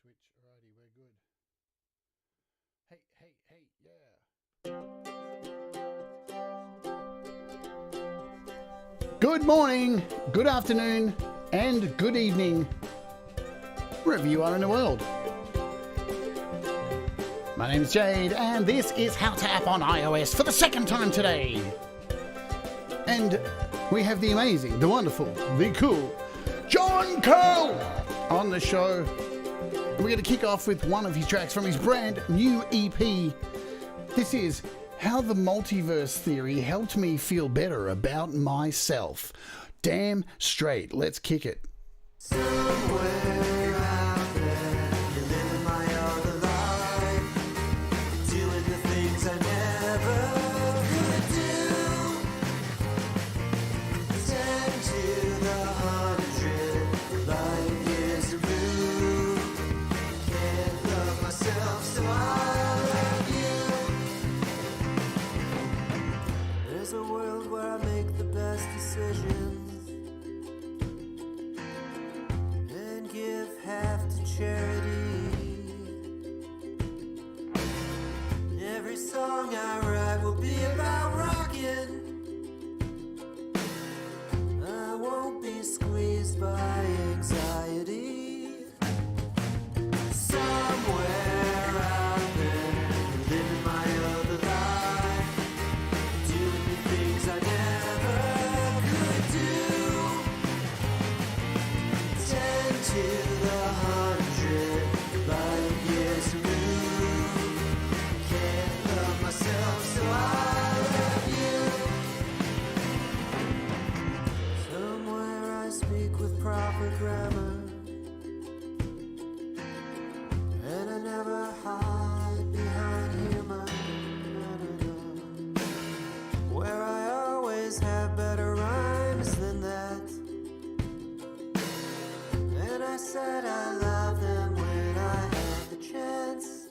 Twitch. Alrighty, we're good. Hey, yeah. Good morning, good afternoon, and good evening, wherever you are in the world. My name is Jade, and this is How to App on iOS for the second time today. And we have the amazing, the wonderful, the cool Kell on the show. We're going to kick off with one of his tracks from his brand new EP. This is How the Multiverse Theory Helped Me Feel Better About Myself. Damn straight. Let's kick it. Somewhere out there, you're living my other life, doing the things I never could do. 10 to the 100, light years removed. Can't love myself, so I love you. There's a world where I make the best decisions. Give half to charity. Every song I write will be about rocking. I won't be squeezed by anxiety. Somewhere out there, living my other life, doing the things I never could do. 10 to the 100, light years removed. Can't love myself, so I love you. Somewhere I speak with proper grammar, and I never hide behind humor. Where I always have better rhymes than that. And I said I love them when I had the chance.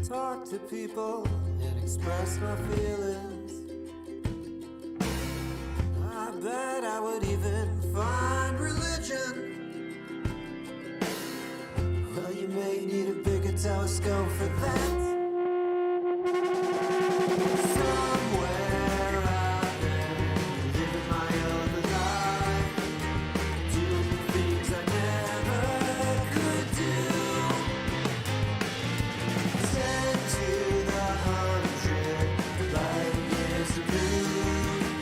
Talk to people and express my feelings. I bet I would even find religion. Well, you may need a bigger telescope for that. Somewhere out there, living my other life, doing the things I never could do. 10 to the 100, light years removed.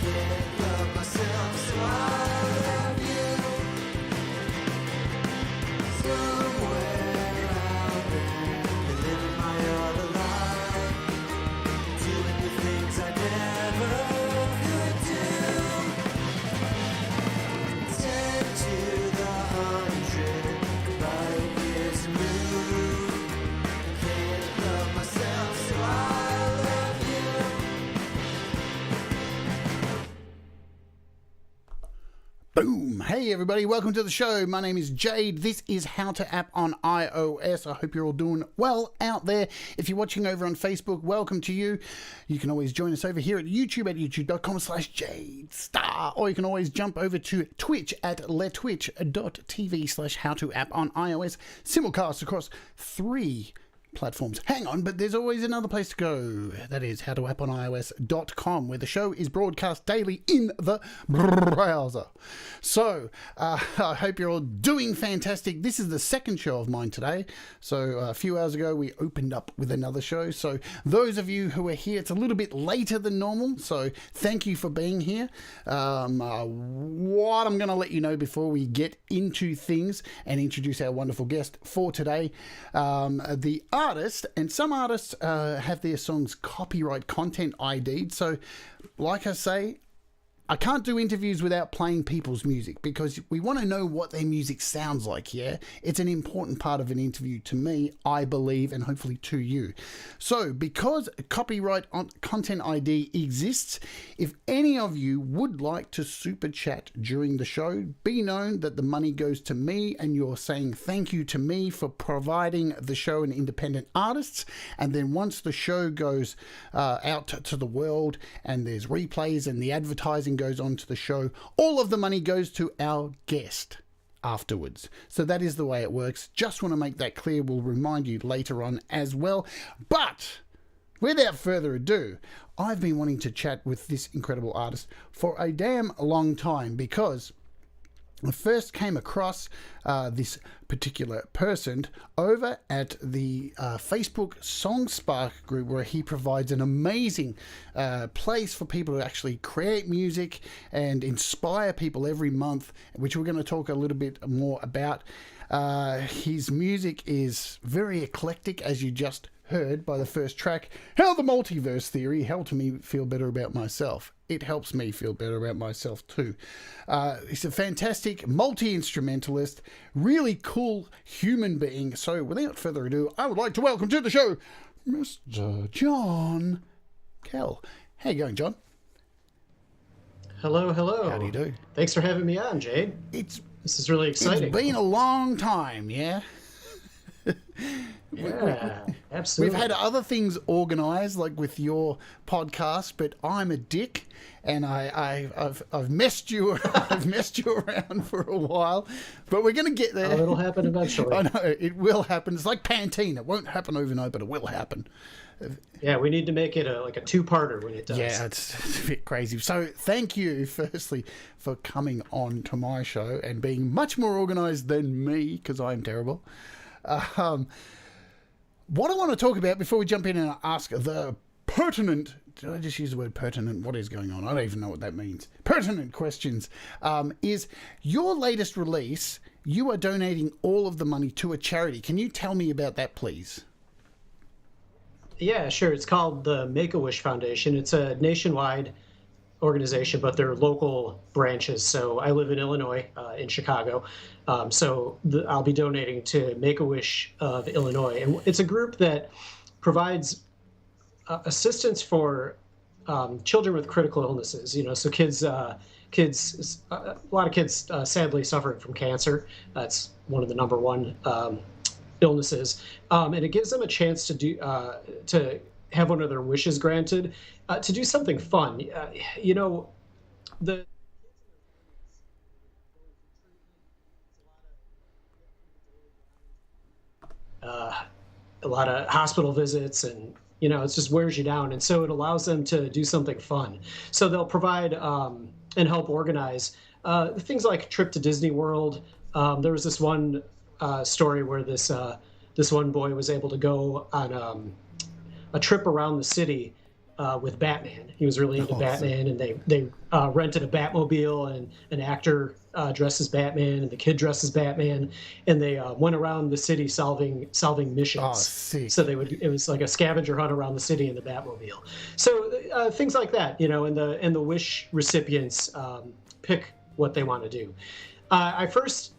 Can't love myself, so I love you. Somewhere out there, living my other life, doing the things I never could do. 10 to the 100, light years removed. Can't love myself, so I love you. Boom! Hey everybody, welcome to the show. My name is Jade. This is How to App on iOS. I hope you're all doing well out there. If you're watching over on Facebook, welcome to you. You can always join us over here at YouTube at youtube.com/Jade Starr, or you can always jump over to Twitch at letwitch.tv/howtoapp on iOS. Simulcast across 3 platforms. Hang on, but there's always another place to go. That is howtoapponios.com, where the show is broadcast daily in the browser. So, I hope you're all doing fantastic. This is the second show of mine today. So, a few hours ago, we opened up with another show. So, those of you who are here, it's a little bit later than normal. So, thank you for being here. What I'm going to let you know before we get into things and introduce our wonderful guest for today, the artist, and some artists have their songs copyright content ID'd. So, like I say, I can't do interviews without playing people's music because we want to know what their music sounds like, yeah? It's an important part of an interview to me, I believe, and hopefully to you. So, because copyright content ID exists, if any of you would like to super chat during the show, be known that the money goes to me and you're saying thank you to me for providing the show and independent artists. And then once the show goes out to the world and there's replays and the advertising goes on to the show, all of the money goes to our guest afterwards. So that is the way it works. Just want to make that clear. We'll remind you later on as well. But without further ado, I've been wanting to chat with this incredible artist for a damn long time because I first came across this particular person over at the Facebook SongSpark group, where he provides an amazing place for people to actually create music and inspire people every month, which we're going to talk a little bit more about. His music is very eclectic, as you just heard by the first track. How the Multiverse Theory helped me feel better about myself. It helps me feel better about myself too. He's a fantastic multi-instrumentalist, really cool human being. So without further ado, I would like to welcome to the show Mr. John Kell. How you going, John? Hello, hello. How do you do? Thanks for having me on, Jade. This is really exciting. It's been a long time, yeah? Yeah, absolutely. We've had other things organised, like with your podcast, but I'm a dick, and I've messed you I've messed you around for a while, but we're going to get there. Oh, it'll happen eventually. I know it will happen. It's like Pantene; it won't happen overnight, but it will happen. Yeah, we need to make it like a two-parter when it does. Yeah, it's a bit crazy. So thank you, firstly, for coming on to my show and being much more organised than me, because I'm terrible. What I want to talk about before we jump in and ask the pertinent, did I just use the word pertinent? What is going on? I don't even know what that means. Pertinent questions, is your latest release. You are donating all of the money to a charity. Can you tell me about that, please? Yeah, sure. It's called the Make-A-Wish Foundation. It's a nationwide organization, but they're local branches. So I live in Illinois, in Chicago. I'll be donating to Make-A-Wish of Illinois. And it's a group that provides assistance for children with critical illnesses. You know, so kids, a lot of kids sadly suffering from cancer. That's one of the number one illnesses. And it gives them a chance to have one of their wishes granted, to do something fun. You know, a lot of hospital visits, and you know, it just wears you down. And so it allows them to do something fun. So they'll provide and help organize things like a trip to Disney World. There was this one story where this one boy was able to go on a trip around the city with Batman. He was really into Batman, and they rented a Batmobile, and an actor dressed as Batman, and the kid dressed as Batman, and they went around the city solving missions. Oh, sick. So it was like a scavenger hunt around the city in the Batmobile. So things like that, you know, and the wish recipients pick what they want to do. I first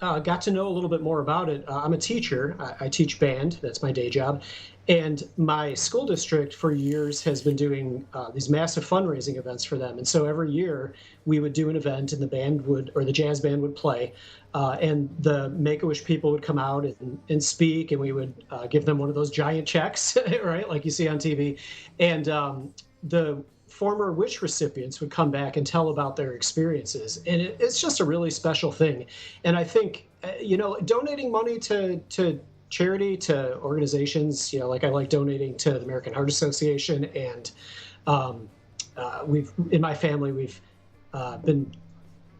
got to know a little bit more about it. I'm a teacher. I teach band. That's my day job. And my school district for years has been doing these massive fundraising events for them. And so every year we would do an event, and the jazz band would play, and the Make-A-Wish people would come out and speak, and we would give them one of those giant checks, right, like you see on TV. And the former wish recipients would come back and tell about their experiences. And it's just a really special thing. And I think, you know, donating money to charity to organizations. Like I like donating to the American Heart Association, and we've in my family we've been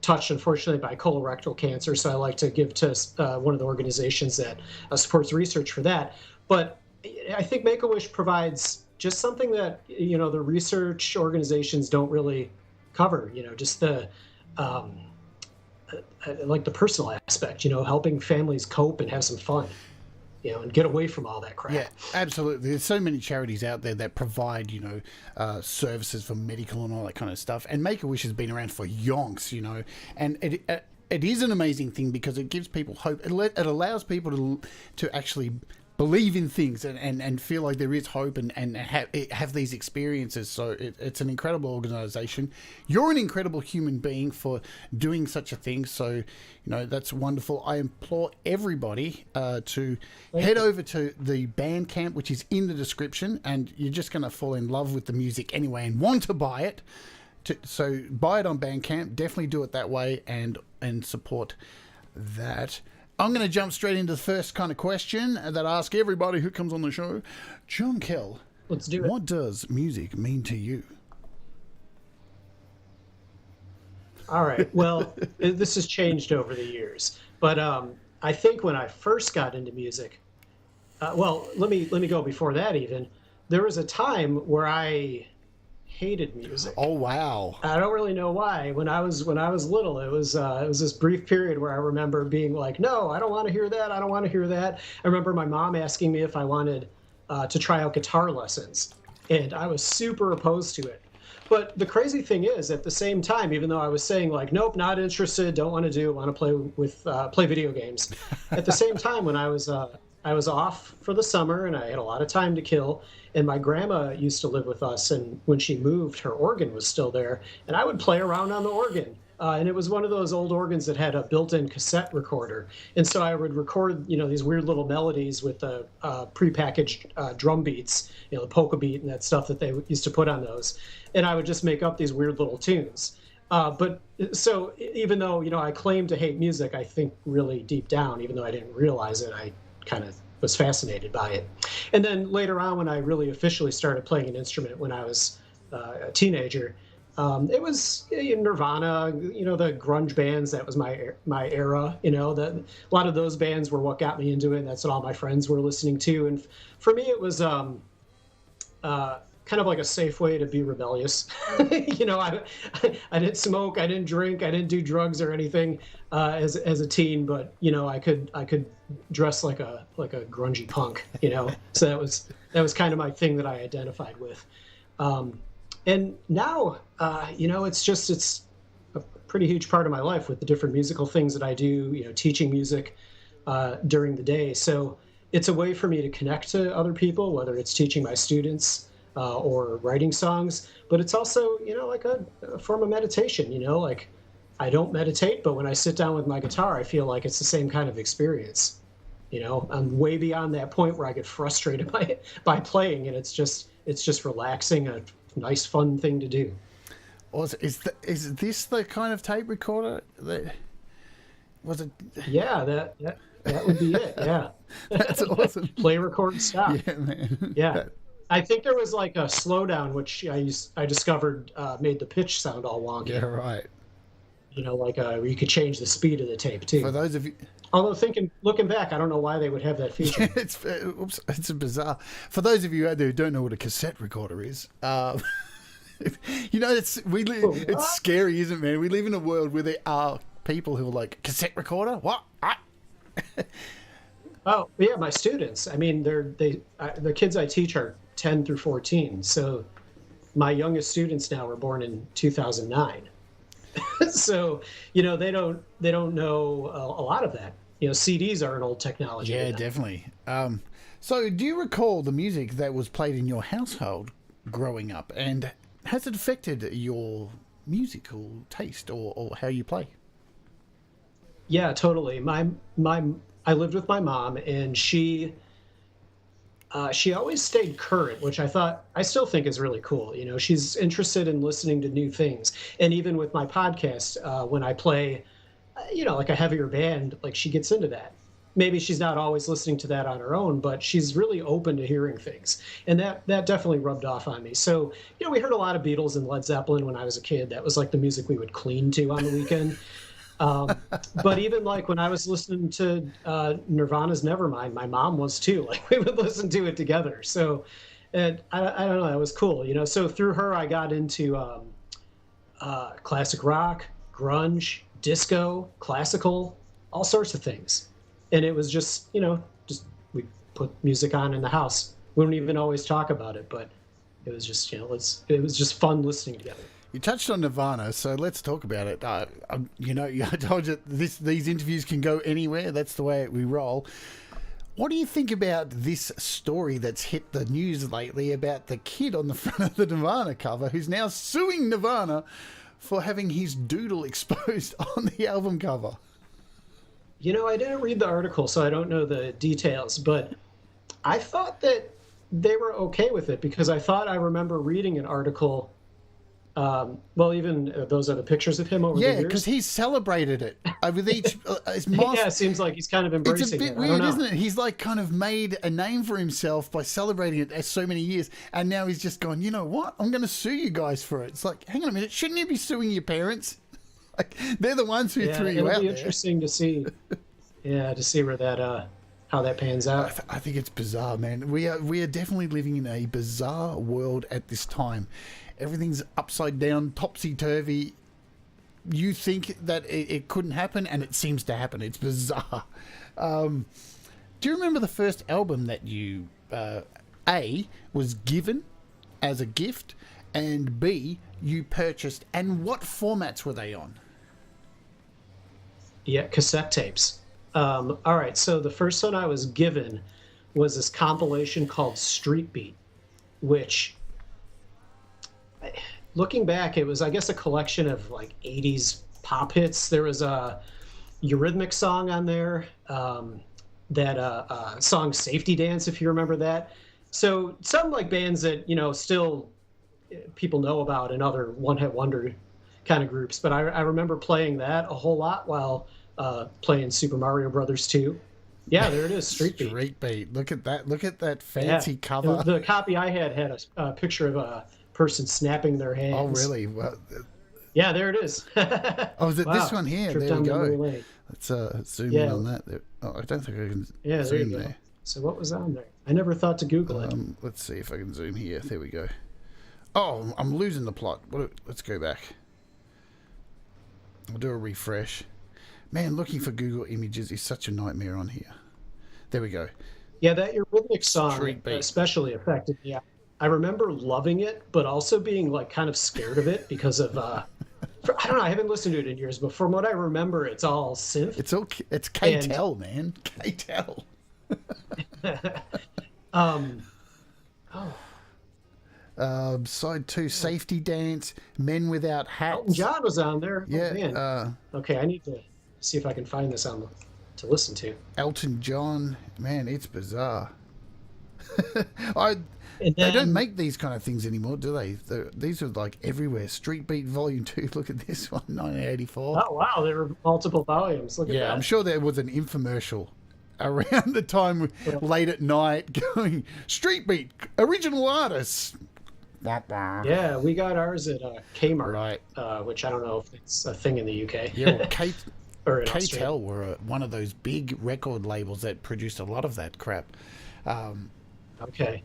touched, unfortunately, by colorectal cancer. So I like to give to one of the organizations that supports research for that. But I think Make-A-Wish provides just something that, the research organizations don't really cover, just the, like the personal aspect, helping families cope and have some fun. And get away from all that crap. Yeah, absolutely. There's so many charities out there that provide, services for medical and all that kind of stuff. And Make-A-Wish has been around for yonks, and it is an amazing thing because it gives people hope. It allows people to actually believe in things and feel like there is hope and have these experiences. So it's an incredible organization. You're an incredible human being for doing such a thing. So, that's wonderful. I implore everybody to head over to the Bandcamp, which is in the description, and you're just going to fall in love with the music anyway and want to buy it. So buy it on Bandcamp. Definitely do it that way and support that. I'm going to jump straight into the first kind of question that I ask everybody who comes on the show. John Kell, let's do it. What does music mean to you? All right. Well, this has changed over the years, but I think when I first got into music, let me go before that. Even there was a time where I hated music. Oh wow! I don't really know why. When I was little, it was this brief period where I remember being like, "No, I don't want to hear that. I don't want to hear that." I remember my mom asking me if I wanted to try out guitar lessons, and I was super opposed to it. But the crazy thing is, at the same time, even though I was saying like, "Nope, not interested, don't want to do, want to play video games," at the same time, when I was off for the summer and I had a lot of time to kill. And my grandma used to live with us, and when she moved, her organ was still there, and I would play around on the organ. And it was one of those old organs that had a built-in cassette recorder, and so I would record, these weird little melodies with the prepackaged drum beats, the polka beat and that stuff that they used to put on those, and I would just make up these weird little tunes. But so even though I claim to hate music, I think really deep down, even though I didn't realize it, I kind of was fascinated by it. And then later on, when I really officially started playing an instrument when I was a teenager, it was Nirvana, the grunge bands. That was my era. A lot of those bands were what got me into it. And that's what all my friends were listening to. And for me, it was kind of like a safe way to be rebellious. I didn't smoke, I didn't drink, I didn't do drugs or anything as a teen, but I could dress like a grungy punk, So that was kind of my thing that I identified with. And now, it's a pretty huge part of my life with the different musical things that I do, teaching music during the day. So it's a way for me to connect to other people, whether it's teaching my students or writing songs, but it's also, like a form of meditation, like I don't meditate, but when I sit down with my guitar, I feel like it's the same kind of experience. I'm way beyond that point where I get frustrated by playing, and it's just relaxing, a nice, fun thing to do. Is this the kind of tape recorder that was it? Yeah, that would be it. Yeah. That's awesome. Play, record, stop. Yeah, man. Yeah. I think there was like a slowdown, which I discovered made the pitch sound all wonky. Yeah, right. Like you could change the speed of the tape too. For those of you, although looking back, I don't know why they would have that feature. it's bizarre. For those of you out there who don't know what a cassette recorder is, it's scary, isn't it, man? We live in a world where there are people who are like, cassette recorder? What? Oh yeah, my students. I mean, the kids I teach are 10 through 14. So my youngest students now were born in 2009. So they don't know a lot of that. CDs are an old technology. Yeah, definitely. So do you recall the music that was played in your household growing up, and has it affected your musical taste or how you play? Yeah, totally. I lived with my mom, and she always stayed current, which I still think is really cool. She's interested in listening to new things. And even with my podcast, when I play, like a heavier band, like she gets into that. maybe she's not always listening to that on her own, but she's really open to hearing things, and that definitely rubbed off on me. So we heard a lot of Beatles and Led Zeppelin when I was a kid. That was like the music we would clean to on the weekend. But even like when I was listening to Nirvana's Nevermind, my mom was too. Like we would listen to it together. So, and I don't know, that was cool. So through her, I got into classic rock, grunge, disco, classical, all sorts of things. And it was just we put music on in the house. We don't even always talk about it, but it was just it was just fun listening together. You touched on Nirvana, so let's talk about it. I told you these interviews can go anywhere. That's the way we roll. What do you think about this story that's hit the news lately about the kid on the front of the Nirvana cover who's now suing Nirvana for having his doodle exposed on the album cover? I didn't read the article, so I don't know the details, but I thought that they were okay with it because I remember reading an article. Even those are the pictures of him over the years. Yeah, because he's celebrated it with each. Yeah, it seems like he's kind of embracing it. It's a bit weird, isn't it? He's like kind of made a name for himself by celebrating it so many years, and now he's just gone, you know what? I'm going to sue you guys for it. It's like, hang on a minute, shouldn't you be suing your parents? Like, they're the ones who threw you out there. It'll be interesting to see. Yeah, to see where that how that pans out. I think it's bizarre, man. We are definitely living in a bizarre world at this time. Everything's upside down, topsy-turvy. You think that it couldn't happen, and it seems to happen. It's bizarre. Do you remember the first album that you, A, was given as a gift, and B, you purchased, and what formats were they on? Yeah, cassette tapes. All right, so the first one I was given was this compilation called Street Beat, which, looking back, it was, I guess, a collection of like 80s pop hits. There was a Eurythmics song on there, that song Safety Dance, if you remember that. So some like bands that, still people know about and other one-hit wonder kind of groups. But I remember playing that a whole lot while playing Super Mario Brothers 2. Yeah, there it is, Street Beat. Street Beat. Look at that. Look at that fancy cover. The copy I had a picture of a person snapping their hands. Oh, really? Well, yeah, there it is. Oh, is it this one here? Trip there we down go. Let's zoom in on that. Oh, I don't think I can zoom there. So what was on there? I never thought to Google it. Let's see if I can zoom here. There we go. Oh, I'm losing the plot. Let's go back. I'll do a refresh. Man, looking for Google Images is such a nightmare on here. There we go. Yeah, that Eurythmics song especially affected me. I remember loving it, but also being like kind of scared of it because of I don't know. I haven't listened to it in years, but from what I remember, it's all synth. It's Kehl, man. Kehl. Side 2, Safety Dance, Men Without Hats. Elton John was on there. Yeah. Oh, man. Okay, I need to see if I can find this to listen to. Elton John, man, it's bizarre. They don't make these kind of things anymore, do they? These are like everywhere. Street Beat Volume 2, look at this one, 1984. Oh, wow, there were multiple volumes. Look at that. Yeah, I'm sure there was an infomercial around the time, late at night, going, Street Beat, original artists. Yeah, we got ours at Kmart, right. Which I don't know if it's a thing in the UK. Yeah, well, Kehl were one of those big record labels that produced a lot of that crap. Okay.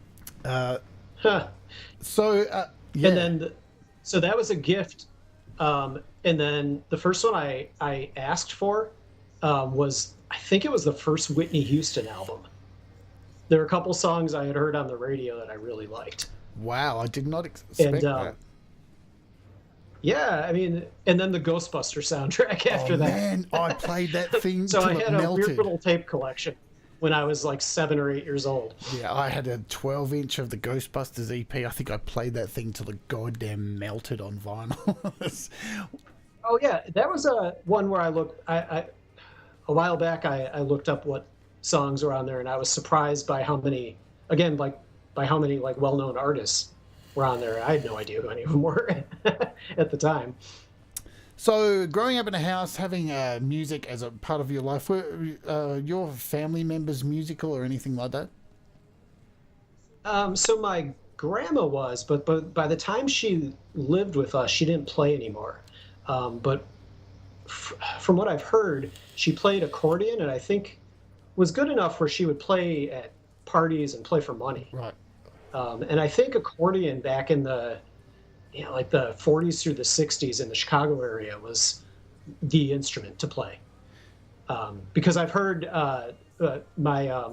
So, yeah. And then, so that was a gift. And then the first one I asked for was, I think it was the first Whitney Houston album. There were a couple songs I had heard on the radio that I really liked. Wow, I did not expect that. Yeah, I mean, and then the Ghostbuster soundtrack after that. Man, I played that thing so till I had it a melted. weird little tape collection when I was like 7 or 8 years old. Yeah, I had a 12-inch of the Ghostbusters EP. I think I played that thing till it goddamn melted on vinyl. Oh yeah, that was one where I looked. A while back, I looked up what songs were on there, and I was surprised by how many. Again, by how many well-known artists were on there. I had no idea who any of them were at the time. So, growing up in a house, having music as a part of your life, were your family members musical or anything like that? So my grandma was, but by the time she lived with us, she didn't play anymore. But from what I've heard, she played accordion, and I think was good enough where she would play at parties and play for money. Right. And I think accordion back in the like the 40s through the 60s in the Chicago area was the instrument to play. Because I've heard my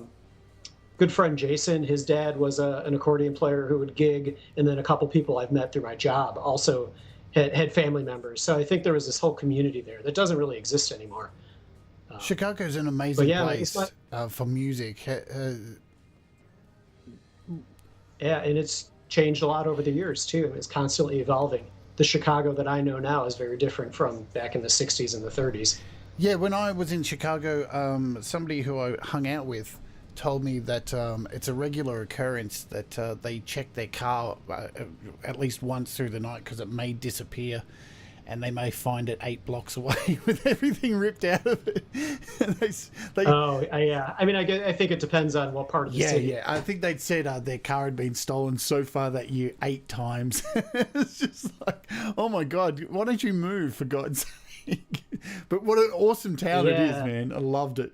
good friend Jason, his dad was an accordion player who would gig, and then a couple people I've met through my job also had family members. So I think there was this whole community there that doesn't really exist anymore. Chicago's an amazing yeah, place for music. Yeah, and it's changed a lot over the years too. It's constantly evolving. The Chicago that I know now is very different from back in the 60s and the 30s. Yeah, when I was in Chicago, somebody who I hung out with told me that it's a regular occurrence that they check their car at least once through the night because it may disappear, and they may find it 8 blocks away with everything ripped out of it. Yeah. I mean, I think it depends on what part of the city. Yeah. I think they'd said their car had been stolen so far that year 8 times. It's just like, oh my God, why don't you move, for God's sake? But what an awesome town it is, man. I loved it.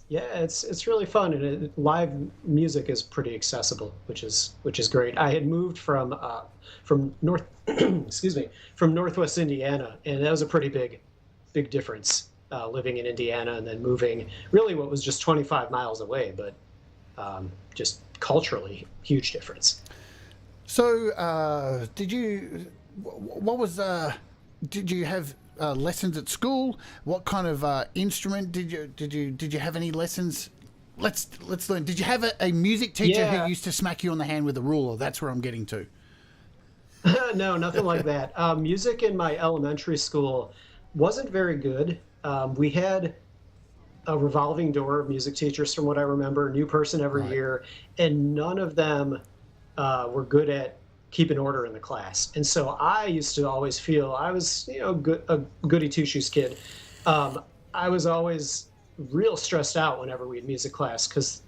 Yeah, it's really fun, and live music is pretty accessible, which is great. I had moved from north, excuse me, from Northwest Indiana, and that was a pretty big difference, living in Indiana and then moving really what was just 25 miles away, but just culturally huge difference. So, did you have lessons at school? What kind of instrument did you have any lessons? Let's learn. Did you have a music teacher who used to smack you on the hand with a ruler? That's where I'm getting to. No, nothing like that. Music in my elementary school wasn't very good. We had a revolving door of music teachers, from what I remember, new person every year, and none of them were good at keeping order in the class. And so I used to always feel I was, a goody two-shoes kid. I was always real stressed out whenever we had music class because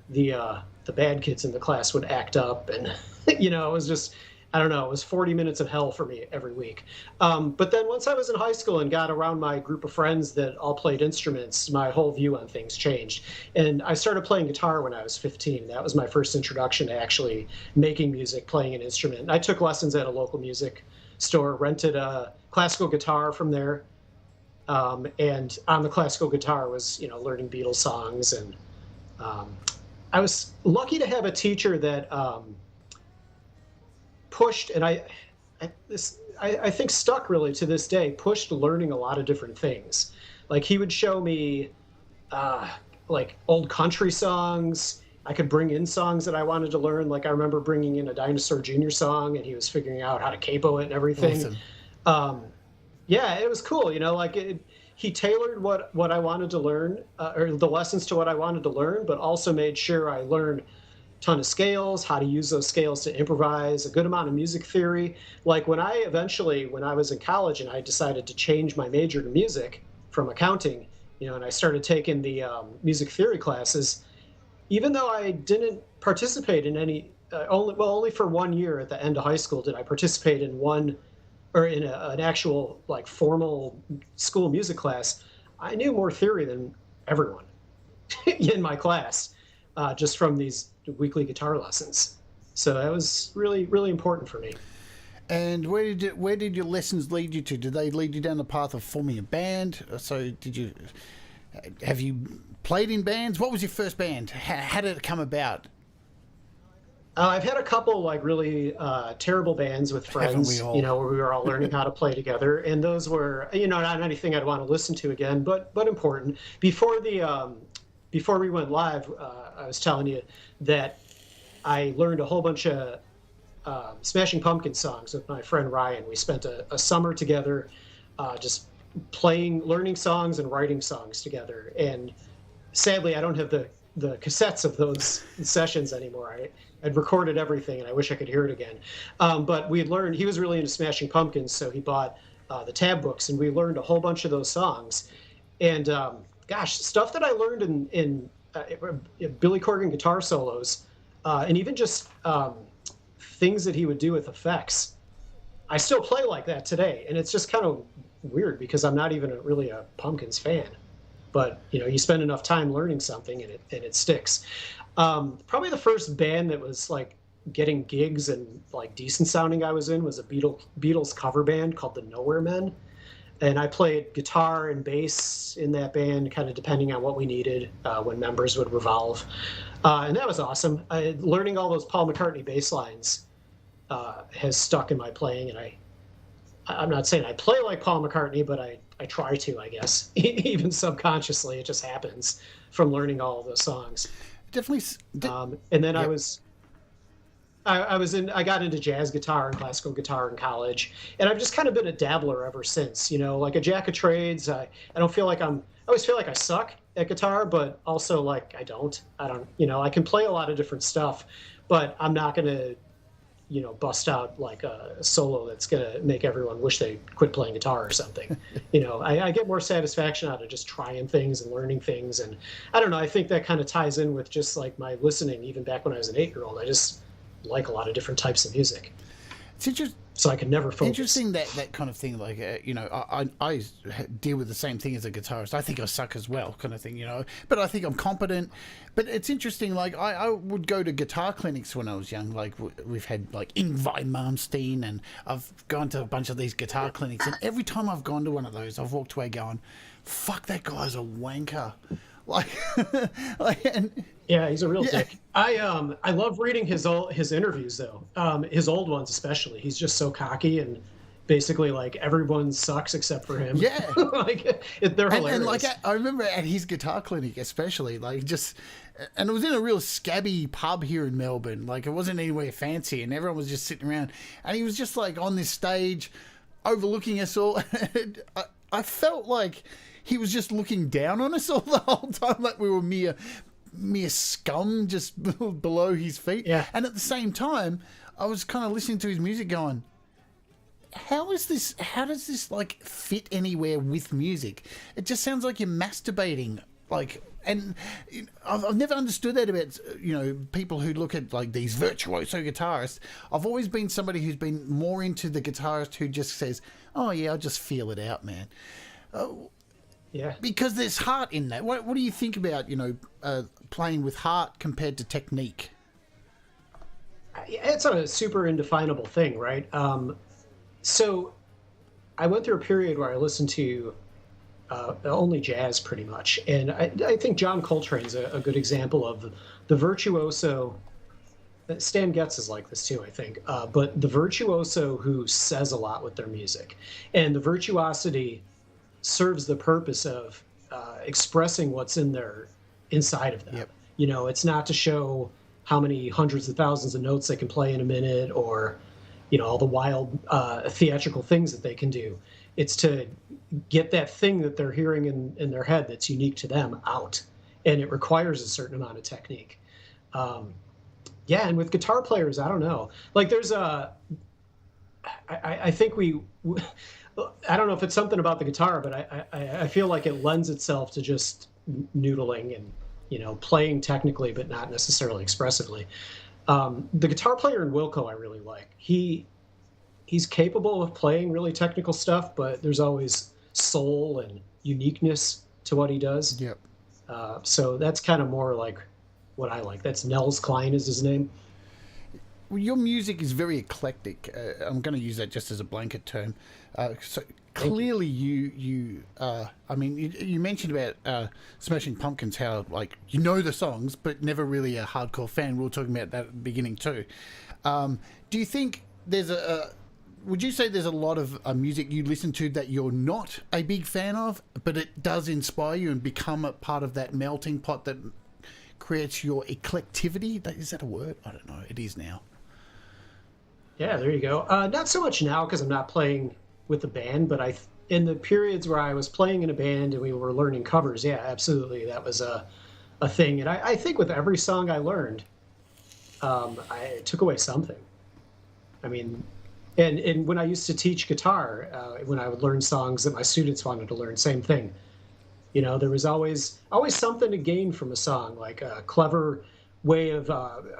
the bad kids in the class would act up, and it was just, I don't know, it was 40 minutes of hell for me every week. But then once I was in high school and got around my group of friends that all played instruments, my whole view on things changed. And I started playing guitar when I was 15. That was my first introduction to actually making music, playing an instrument. I took lessons at a local music store, rented a classical guitar from there. And on the classical guitar was, learning Beatles songs. And I was lucky to have a teacher that pushed, and I think stuck really to this day, pushed learning a lot of different things. Like he would show me like old country songs. I could bring in songs that I wanted to learn. Like I remember bringing in a Dinosaur Jr. song, and he was figuring out how to capo it and everything. Awesome. Yeah, it was cool. He tailored what I wanted to learn, or the lessons to what I wanted to learn, but also made sure I learned ton of scales, how to use those scales to improvise, a good amount of music theory. Like when I was in college and I decided to change my major to music from accounting, and I started taking the music theory classes, even though I didn't participate in any, only for 1 year at the end of high school did I participate in an actual like formal school music class. I knew more theory than everyone in my class, just from these weekly guitar lessons. So that was really, really important for me. And where did your lessons lead you to? Did they lead you down the path of forming a band? So have you played in bands? What was your first band? How did it come about? I've had a couple like really terrible bands with friends, where we were all learning how to play together, and those were, not anything I'd want to listen to again, but important. Before we went live, I was telling you that I learned a whole bunch of Smashing Pumpkins songs with my friend Ryan. We spent a summer together, just learning songs and writing songs together. And sadly, I don't have the cassettes of those sessions anymore. I'd recorded everything, and I wish I could hear it again. But we had learned, he was really into Smashing Pumpkins, so he bought the tab books, and we learned a whole bunch of those songs. And gosh, stuff that I learned in Billy Corgan guitar solos, and even just things that he would do with effects. I still play like that today, and it's just kind of weird because I'm not even really a Pumpkins fan. But you spend enough time learning something, and it sticks. Probably the first band that was like getting gigs and like decent sounding I was in was a Beatles cover band called the Nowhere Men. And I played guitar and bass in that band, kind of depending on what we needed when members would revolve. And that was awesome. Learning all those Paul McCartney bass lines has stuck in my playing. And I'm not saying I play like Paul McCartney, but I try to, I guess. Even subconsciously, it just happens from learning all of those songs. Definitely. And then yep. I got into jazz guitar and classical guitar in college, and I've just kind of been a dabbler ever since. Like a jack of trades. I always feel like I suck at guitar, but also like I don't. I can play a lot of different stuff, but I'm not gonna, bust out like a solo that's gonna make everyone wish they quit playing guitar or something. I get more satisfaction out of just trying things and learning things, and I don't know. I think that kind of ties in with just like my listening, even back when I was an 8-year-old. I just like a lot of different types of music. It's interesting. So I could never focus. Interesting that kind of thing. Like, I deal with the same thing as a guitarist. I think I suck as well, kind of thing, But I think I'm competent. But it's interesting. Like, I would go to guitar clinics when I was young. Like, we've had like Ingvar Malmsteen, and I've gone to a bunch of these guitar clinics. And every time I've gone to one of those, I've walked away going, "Fuck, that guy's a wanker." Yeah, he's a real dick. I love reading his interviews though. His old ones especially. He's just so cocky and basically like everyone sucks except for him. Yeah, they're hilarious. And like I remember at his guitar clinic especially, and it was in a real scabby pub here in Melbourne. Like it wasn't anywhere fancy, and everyone was just sitting around, and he was just like on this stage, overlooking us all. I felt like he was just looking down on us all the whole time, like we were mere scum just below his feet. Yeah. And at the same time, I was kind of listening to his music going, how does this like fit anywhere with music? It just sounds like you're masturbating. Like, and I've never understood that about, people who look at like these virtuoso guitarists. I've always been somebody who's been more into the guitarist who just says, "Oh yeah, I'll just feel it out, man." Yeah. Because there's heart in that. What do you think about, playing with heart compared to technique? It's a super indefinable thing, right? So I went through a period where I listened to only jazz pretty much. And I think John Coltrane's a good example of the virtuoso. Stan Getz is like this too, I think. But the virtuoso who says a lot with their music. And the virtuosity serves the purpose of expressing what's inside of them. Yep. It's not to show how many hundreds of thousands of notes they can play in a minute, or all the wild theatrical things that they can do. It's to get that thing that they're hearing in their head that's unique to them out, and it requires a certain amount of technique. And with guitar players, I don't know. Like there's I think I don't know if it's something about the guitar, but I feel like it lends itself to just noodling and, playing technically, but not necessarily expressively. The guitar player in Wilco I really like. He's capable of playing really technical stuff, but there's always soul and uniqueness to what he does. Yep. So that's kind of more like what I like. That's Nels Klein is his name. Well, your music is very eclectic. I'm going to use that just as a blanket term. So clearly, you mentioned about Smashing Pumpkins, how like the songs, but never really a hardcore fan. We were talking about that at the beginning too. Do you think there's would you say there's a lot of music you listen to that you're not a big fan of, but it does inspire you and become a part of that melting pot that creates your eclectivity? Is that a word? I don't know. It is now. Yeah, there you go. Not so much now because I'm not playing with the band, but in the periods where I was playing in a band and we were learning covers, yeah, absolutely, that was a thing. And I think with every song I learned, I took away something. I mean, And when I used to teach guitar, when I would learn songs that my students wanted to learn, same thing. You know, there was always something to gain from a song, like a clever way of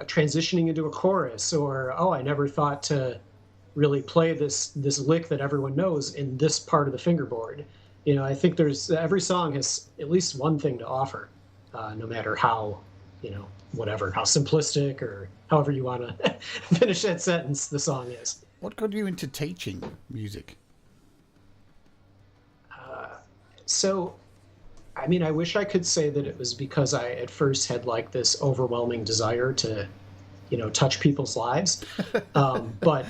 transitioning into a chorus, or I never thought to really play this lick that everyone knows in this part of the fingerboard. You know, I think every song has at least one thing to offer, no matter how, how simplistic or however you want to finish that sentence the song is. What got you into teaching music? So, I mean, I wish I could say that it was because I at first had like this overwhelming desire to, touch people's lives. But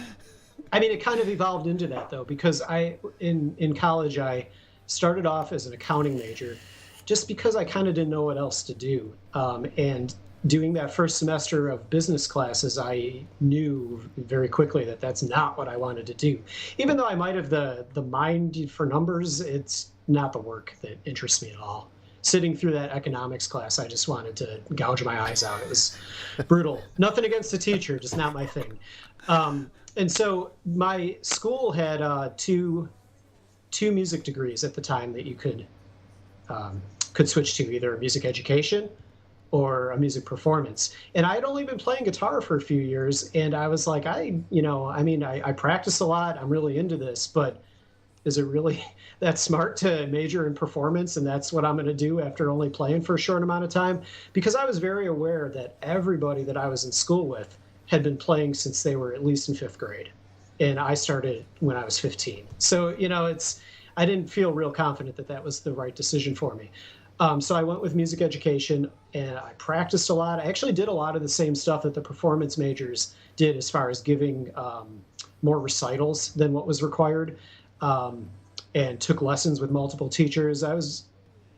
I mean, it kind of evolved into that though, because in college, I started off as an accounting major just because I kind of didn't know what else to do. And doing that first semester of business classes, I knew very quickly that that's not what I wanted to do. Even though I might have the mind for numbers, it's not the work that interests me at all. Sitting through that economics class, I just wanted to gouge my eyes out. It was brutal. Nothing against the teacher, just not my thing. And so my school had two music degrees at the time that you could switch to, either a music education or a music performance. And I had only been playing guitar for a few years, and I was like, I practice a lot. I'm really into this, but is it really that smart to major in performance? And that's what I'm going to do after only playing for a short amount of time? Because I was very aware that everybody that I was in school with had been playing since they were at least in 5th grade. And I started when I was 15. So, I didn't feel real confident that that was the right decision for me. So I went with music education, and I practiced a lot. I actually did a lot of the same stuff that the performance majors did as far as giving more recitals than what was required, and took lessons with multiple teachers. I was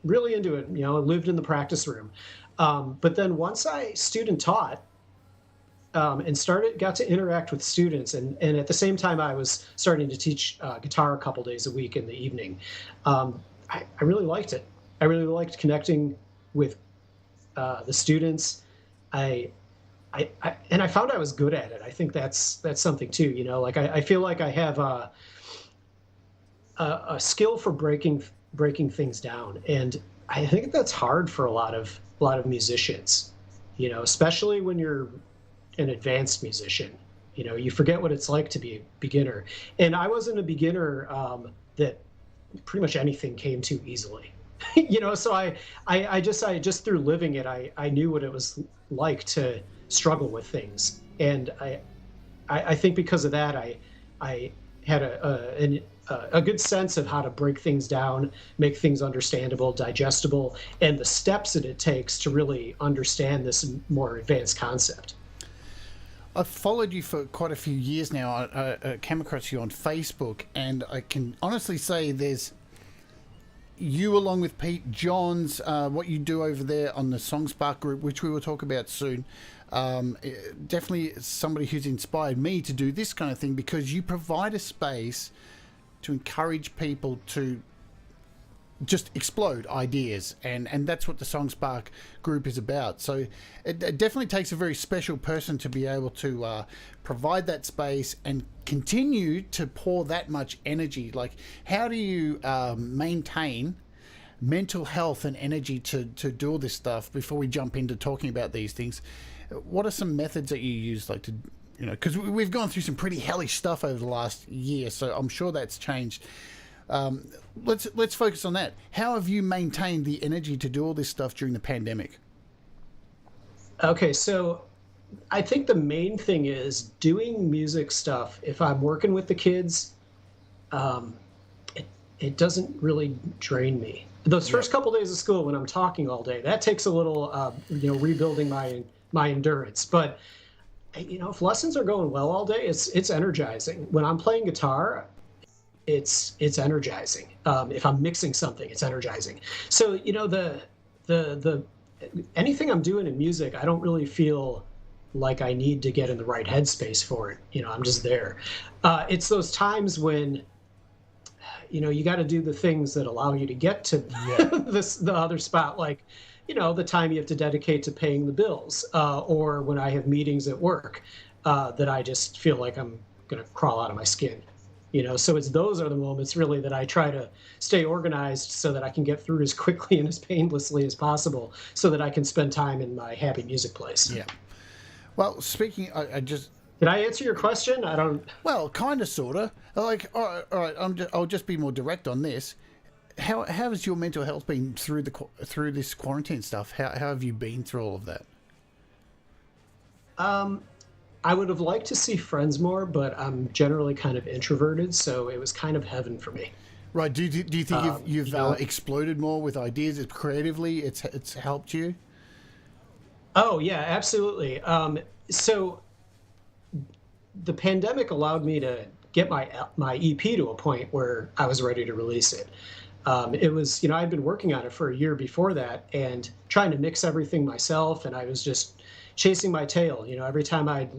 really into it, lived in the practice room. But then once I student taught, and got to interact with students, and at the same time I was starting to teach guitar a couple days a week in the evening. I really liked it. I really liked connecting with the students. And I found I was good at it. I think that's something too. I feel like I have a skill for breaking things down, and I think that's hard for a lot of musicians. Especially when you're an advanced musician. You forget what it's like to be a beginner. And I wasn't a beginner that pretty much anything came to easily. So I just through living it, I knew what it was like to struggle with things. And I think because of that, I had a good sense of how to break things down, make things understandable, digestible, and the steps that it takes to really understand this more advanced concept. I've followed you for quite a few years now. I came across you on Facebook, and I can honestly say there's you along with Pete Johns, what you do over there on the Songspark group, which we will talk about soon. Definitely somebody who's inspired me to do this kind of thing, because you provide a space to encourage people to just explode ideas, and that's what the Songspark group is about. So it definitely takes a very special person to be able to provide that space and continue to pour that much energy. Like, how do you maintain mental health and energy to do all this stuff? Before we jump into talking about these things, what are some methods that you use, like to, because we've gone through some pretty hellish stuff over the last year, so I'm sure that's changed. Let's focus on that. How have you maintained the energy to do all this stuff during the pandemic? Okay, so I think the main thing is doing music stuff. If I'm working with the kids, it doesn't really drain me. Those first couple days of school when I'm talking all day, that takes a little, rebuilding my endurance. But if lessons are going well all day, it's energizing. When I'm playing guitar, it's energizing. If I'm mixing something, it's energizing. So the anything I'm doing in music, I don't really feel like I need to get in the right headspace for it. I'm just there. It's those times when you got to do the things that allow you to get to the other spot, like the time you have to dedicate to paying the bills, or when I have meetings at work that I just feel like I'm going to crawl out of my skin. So those are the moments really that I try to stay organized so that I can get through as quickly and as painlessly as possible so that I can spend time in my happy music place. Yeah. Well, speaking, I just... Did I answer your question? I don't... Well, kind of, sort of. Like, all right, I'll just be more direct on this. How has your mental health been through this quarantine stuff? How have you been through all of that? I would have liked to see friends more, but I'm generally kind of introverted, so it was kind of heaven for me. Right. Do you think you've exploded more with ideas creatively? It's helped you? Oh, yeah, absolutely. So the pandemic allowed me to get my EP to a point where I was ready to release it. It was, I'd been working on it for a year before that and trying to mix everything myself, and I was just chasing my tail. Every time I'd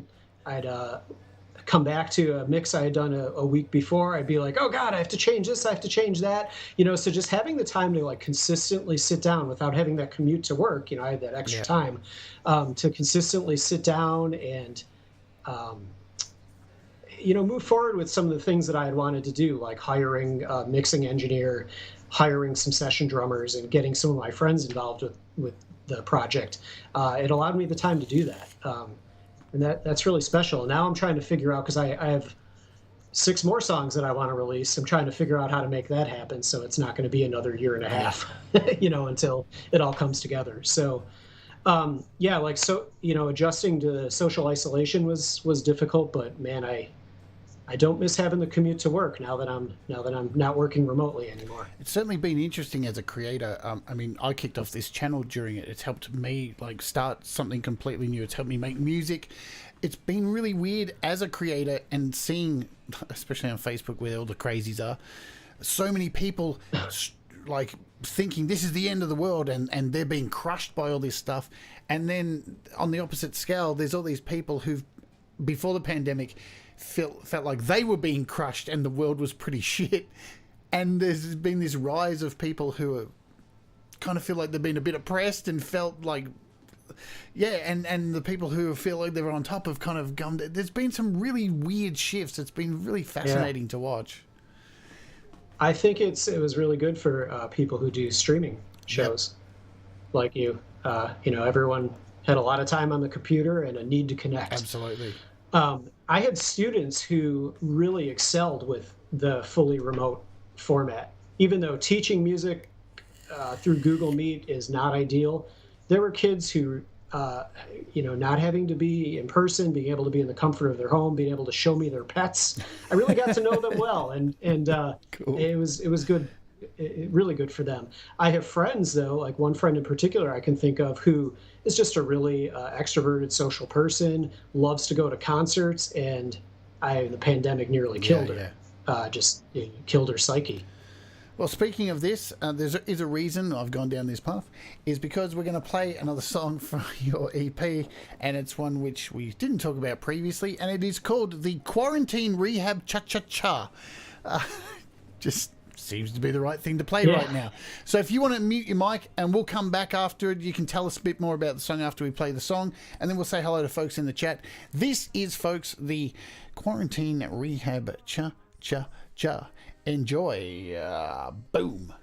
come back to a mix I had done a week before, I'd be like, oh God, I have to change this, I have to change that. So just having the time to like consistently sit down without having that commute to work, I had that extra time to consistently sit down and, move forward with some of the things that I had wanted to do, like hiring a mixing engineer, hiring some session drummers, and getting some of my friends involved with the project. It allowed me the time to do that. And that's really special. Now I'm trying to figure out, because I have 6 more songs that I want to release. I'm trying to figure out how to make that happen so it's not going to be another year and a half, until it all comes together. So, adjusting to social isolation was difficult, but man, I don't miss having the commute to work now that I'm not working remotely anymore. It's certainly been interesting as a creator. I kicked off this channel during it. It's helped me like start something completely new. It's helped me make music. It's been really weird as a creator and seeing, especially on Facebook where all the crazies are, so many people like thinking this is the end of the world and they're being crushed by all this stuff. And then on the opposite scale, there's all these people who've, before the pandemic, felt like they were being crushed and the world was pretty shit. And there's been this rise of people who are, kind of feel like they've been a bit oppressed and felt like, and the people who feel like they're on top have kind of gone. There's been some really weird shifts. It's been really fascinating to watch. I think it was really good for people who do streaming shows like you. Everyone had a lot of time on the computer and a need to connect. Absolutely. I had students who really excelled with the fully remote format. Even though teaching music through Google Meet is not ideal, there were kids who, not having to be in person, being able to be in the comfort of their home, being able to show me their pets. I really got to know them well, and cool. It was good. Really good for them. I have friends, though, like one friend in particular I can think of who is just a really extroverted social person, loves to go to concerts, and the pandemic nearly killed her. Killed her psyche. Well, speaking of this, there is a reason I've gone down this path, is because we're going to play another song from your EP, and it's one which we didn't talk about previously, and it is called the Quarantine Rehab Cha-Cha-Cha. Just seems to be the right thing to play right now. So if you want to mute your mic and we'll come back after it, you can tell us a bit more about the song after we play the song, and then we'll say hello to folks in the chat. This is, folks, the Quarantine Rehab Cha-Cha-Cha. Enjoy. Boom.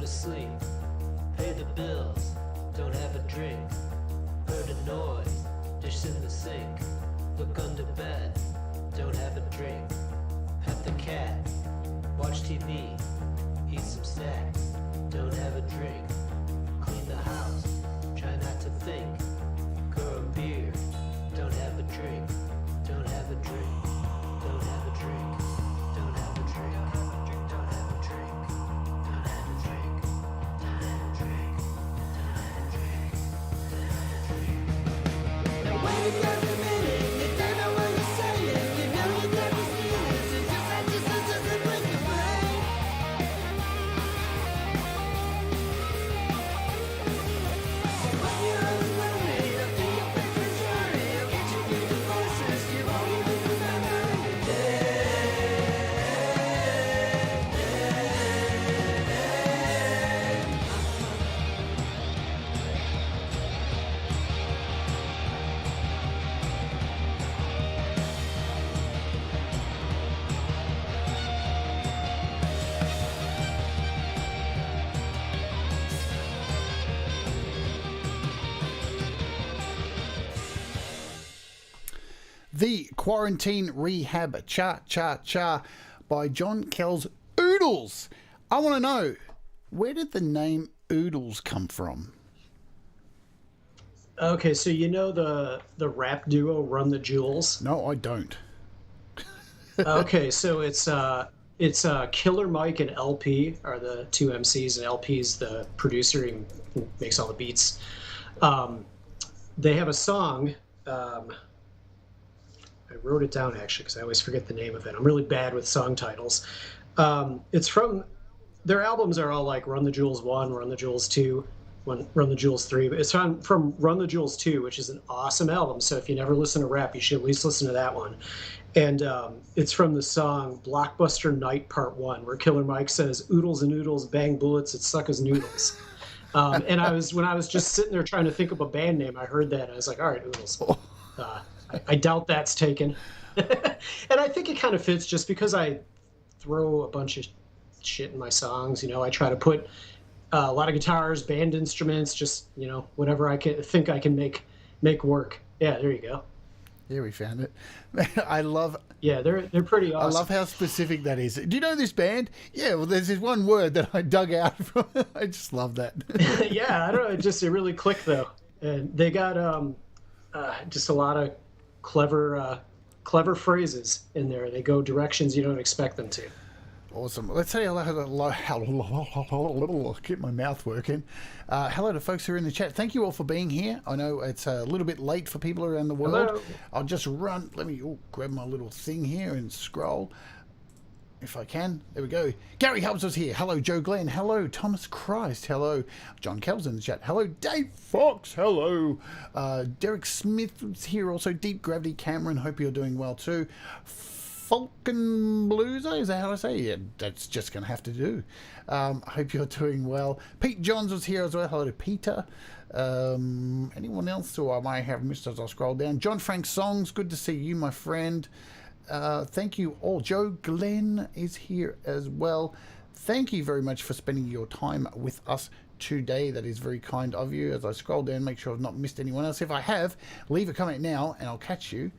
to sleep. Pay the bills, don't have a drink. Heard a noise, dish in the sink. Look under bed, don't have a drink. Pet the cat, watch TV, eat some snacks, don't have a drink. Clean the house, try not to think. Grow a beard, don't have a drink. Don't have a drink, don't have a drink. Don't have a drink, don't have a drink. Don't have a drink, don't have a drink. Don't have a drink, don't have a drink. Now wait a minute, you don't know what you're saying. You know you never see this. It's just a break the brain. So when you're lonely, I'll do your favorite journey. I'll get you through the voices you've only been remembering today. The Quarantine Rehab Cha Cha Cha by John Kell's Oodles. I want to know, where did the name Oodles come from? Okay, so you know the rap duo Run the Jewels? No, I don't. Okay, so it's Killer Mike and LP are the two MCs, and LP's the producer who makes all the beats. They have a song. I wrote it down actually because I always forget the name of it. I'm really bad with song titles. It's from their albums are all like Run the Jewels 1, Run the Jewels 2, Run the Jewels 3. But it's from Run the Jewels 2, which is an awesome album. So if you never listen to rap, you should at least listen to that one. And it's from the song Blockbuster Night Part 1, where Killer Mike says, "Oodles and oodles, bang bullets, it suck as noodles." And when I was just sitting there trying to think of a band name, I heard that and I was like, all right, Oodles. I doubt that's taken. And I think it kind of fits just because I throw a bunch of shit in my songs. You know, I try to put a lot of guitars, band instruments, just, you know, whatever I can make work. Yeah, there you go. Yeah, we found it. I love... Yeah, they're pretty awesome. I love how specific that is. Do you know this band? Yeah, well, there's this one word that I dug out from. I just love that. Yeah, I don't know. It really clicked, though. And they got just a lot of clever phrases in there. They go directions you don't expect them to. Awesome. Let's say hello. Get my mouth working. Hello to folks who are in the chat. Thank you all for being here. I know it's a little bit late for people around the world. Hello. I'll just run. Let me grab my little thing here and scroll. If I can. There we go. Gary Helps us here. Hello, Joe Glenn. Hello, Thomas Christ. Hello, John Kell's in the chat. Hello, Dave Fox. Hello. Derek Smith's here also. Deep Gravity Cameron. Hope you're doing well too. Falcon Blueser, is that how I say it? Yeah, that's just going to have to do. I hope you're doing well. Pete Johns was here as well. Hello to Peter. Anyone else who I might have missed as I scroll down? John Frank Songs, good to see you, my friend. Thank you all. Joe Glenn is here as well. Thank you very much for spending your time with us today. That is very kind of you. As I scroll down, make sure I've not missed anyone else. If I have, leave a comment now and I'll catch you.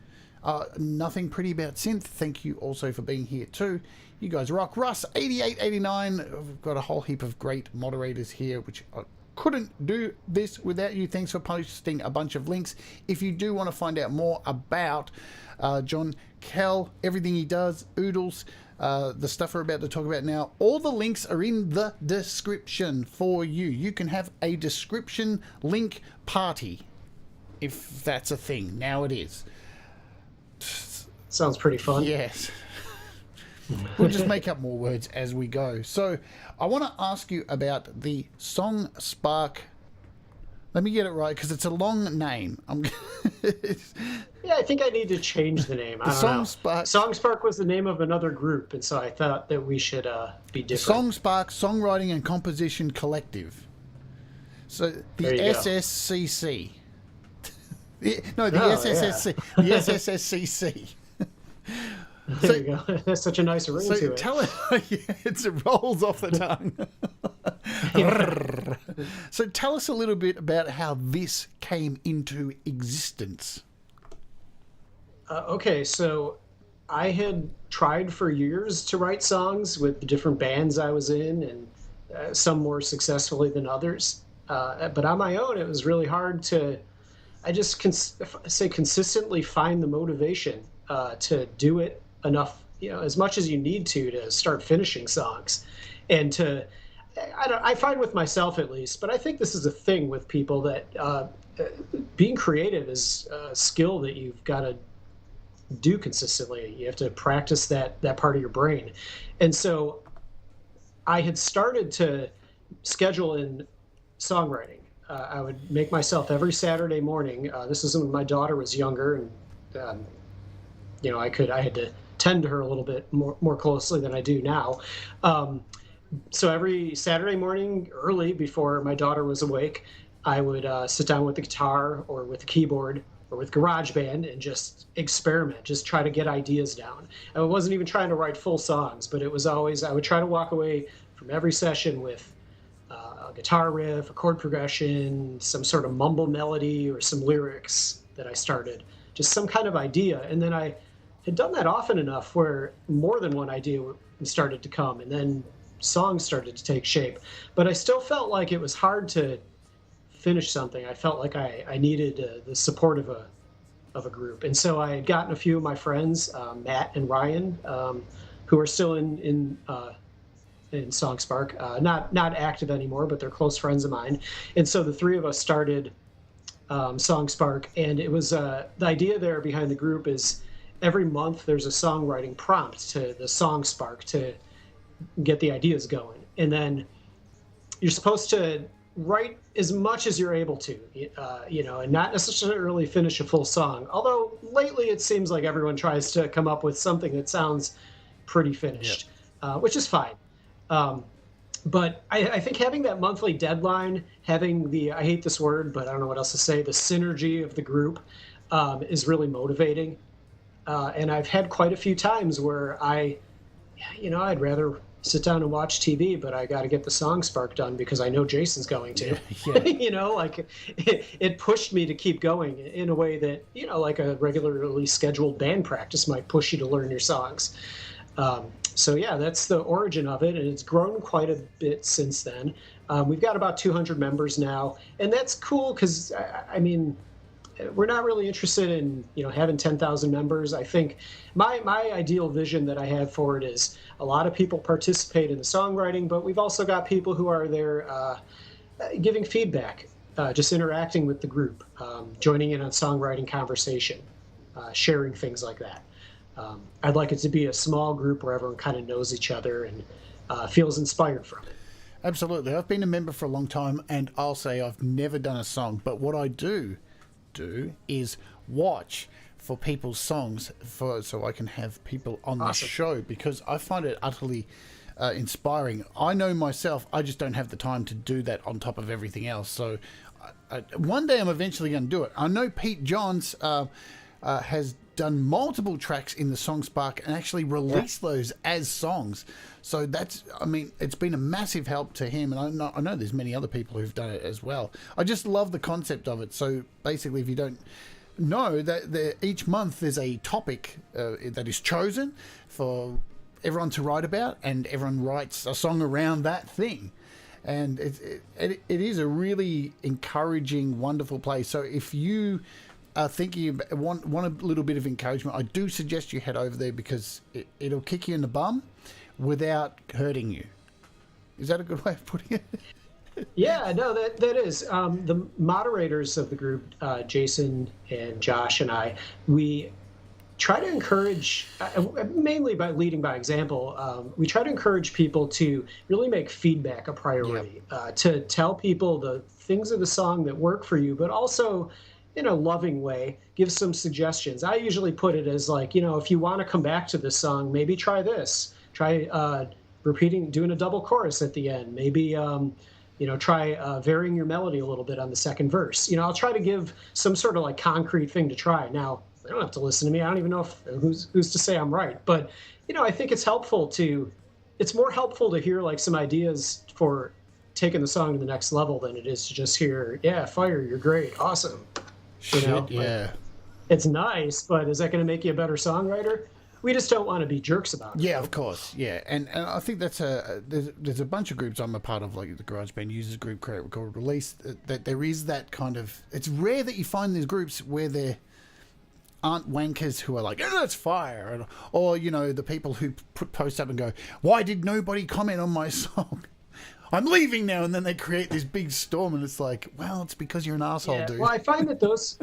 Nothing Pretty About Synth, thank you also for being here too. You guys rock. Russ 8889, we've got a whole heap of great moderators here, which I couldn't do this without you. Thanks for posting a bunch of links. If you do want to find out more about John Kell, everything he does, Oodles, the stuff we're about to talk about now, all the links are in the description for you. You can have a description link party, if that's a thing. Now it is. Sounds pretty fun. Yes. We'll just make up more words as we go. So I want to ask you about the Song Spark. Let me get it right because it's a long name. Yeah, I think I need to change the name. I don't know. Song Spark was the name of another group, and so I thought that we should be different. Song Spark Songwriting and Composition Collective. So the SSCC. No, the SSSC. Yeah. The SSSCC. There you go. That's such a nice ring to it. Tell it. Yeah, it rolls off the tongue. So tell us a little bit about how this came into existence. Okay, so I had tried for years to write songs with the different bands I was in, and some more successfully than others. But on my own, it was really hard to, say consistently find the motivation to do it enough, as much as you need to start finishing songs. And I find with myself at least, but I think this is a thing with people that being creative is a skill that you've got to do consistently. You have to practice that part of your brain. And so I had started to schedule in songwriting. I would make myself every Saturday morning. This is when my daughter was younger, and I had to tend to her a little bit more closely than I do now. So every Saturday morning, early before my daughter was awake, I would sit down with the guitar or with the keyboard or with GarageBand and just experiment, just try to get ideas down. I wasn't even trying to write full songs, but it was always, I would try to walk away from every session with a guitar riff, a chord progression, some sort of mumble melody or some lyrics that I started, just some kind of idea. And then I had done that often enough where more than one idea started to come, and then songs started to take shape. But I still felt like it was hard to finish something. I felt like I needed the support of a group. And so I had gotten a few of my friends, Matt and Ryan, who are still in SongSpark, not active anymore, but they're close friends of mine. And so the three of us started SongSpark, and it was the idea there behind the group is every month there's a songwriting prompt to the SongSpark to get the ideas going. And then you're supposed to write as much as you're able to, and not necessarily finish a full song. Although lately it seems like everyone tries to come up with something that sounds pretty finished, which is fine. But I think having that monthly deadline, having I hate this word, but I don't know what else to say, the synergy of the group is really motivating. And I've had quite a few times where I'd rather sit down and watch TV, but I got to get the SongSpark done because I know Jason's going to. It pushed me to keep going in a way that, like a regularly scheduled band practice might push you to learn your songs. So yeah, that's the origin of it, and it's grown quite a bit since then. We've got about 200 members now, and that's cool because, we're not really interested in having 10,000 members. I think my ideal vision that I have for it is a lot of people participate in the songwriting, but we've also got people who are there giving feedback, just interacting with the group, joining in on songwriting conversation, sharing things like that. I'd like it to be a small group where everyone kind of knows each other and feels inspired from it. Absolutely. I've been a member for a long time, and I'll say I've never done a song, but what I do is watch for people's songs so I can have people on the show, because I find it utterly inspiring. I know myself, I just don't have the time to do that on top of everything else. So one day I'm eventually going to do it. I know Pete Johns has done multiple tracks in the SongSpark and actually released those as songs. So it's been a massive help to him, and I know there's many other people who've done it as well. I just love the concept of it. So basically, if you don't know, that each month there's a topic that is chosen for everyone to write about, and everyone writes a song around that thing. And it is a really encouraging, wonderful place. So if you are thinking want a little bit of encouragement, I do suggest you head over there, because it'll kick you in the bum without hurting you. Is that a good way of putting it? Yeah, no, that is. The moderators of the group, Jason and Josh and I, we try to encourage, mainly by leading by example, we try to encourage people to really make feedback a priority, to tell people the things of the song that work for you, but also in a loving way, give some suggestions. I usually put it as like, if you want to come back to this song, maybe try this. Try doing a double chorus at the end. Maybe, try varying your melody a little bit on the second verse. I'll try to give some sort of like concrete thing to try. Now, they don't have to listen to me. I don't even know who's to say I'm right. But, I think it's more helpful to hear like some ideas for taking the song to the next level than it is to just hear, yeah, Fire, you're great, awesome. Shit, yeah. Like, it's nice, but is that going to make you a better songwriter? We just don't want to be jerks about it. Yeah, of course. Yeah, and I think that's there's a bunch of groups I'm a part of, like the GarageBand Users Group, Create, Record, Release. That there is that kind of. It's rare that you find these groups where there aren't wankers who are like, oh, that's fire, or the people who put posts up and go, why did nobody comment on my song? I'm leaving now, and then they create this big storm, and it's like, well, it's because you're an asshole, dude. Well, I find that those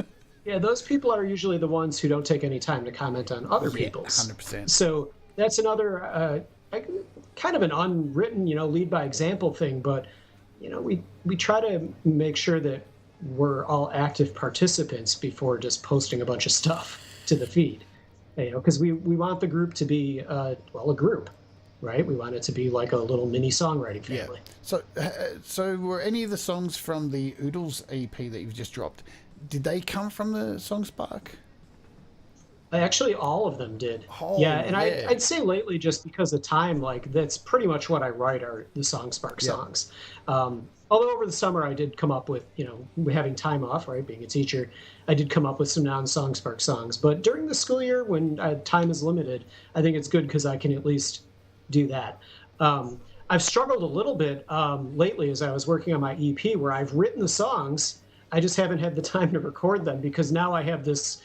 people are usually the ones who don't take any time to comment on other people's. 100%. So that's another kind of an unwritten, lead by example thing. But we try to make sure that we're all active participants before just posting a bunch of stuff to the feed. Because we want the group to be a group, right? We want it to be like a little mini songwriting family. Yeah. So were any of the songs from the Oodles EP that you've just dropped? Did they come from the Song Spark? Actually, all of them did. Oh, yeah, and yeah. I'd say lately, just because of time, like that's pretty much what I write are the Song Spark songs. Although over the summer I did come up with, having time off, right, being a teacher, I did come up with some non-Song Spark songs. But during the school year, when time is limited, I think it's good because I can at least do that. I've struggled a little bit lately as I was working on my EP, where I've written the songs. I just haven't had the time to record them because now I have this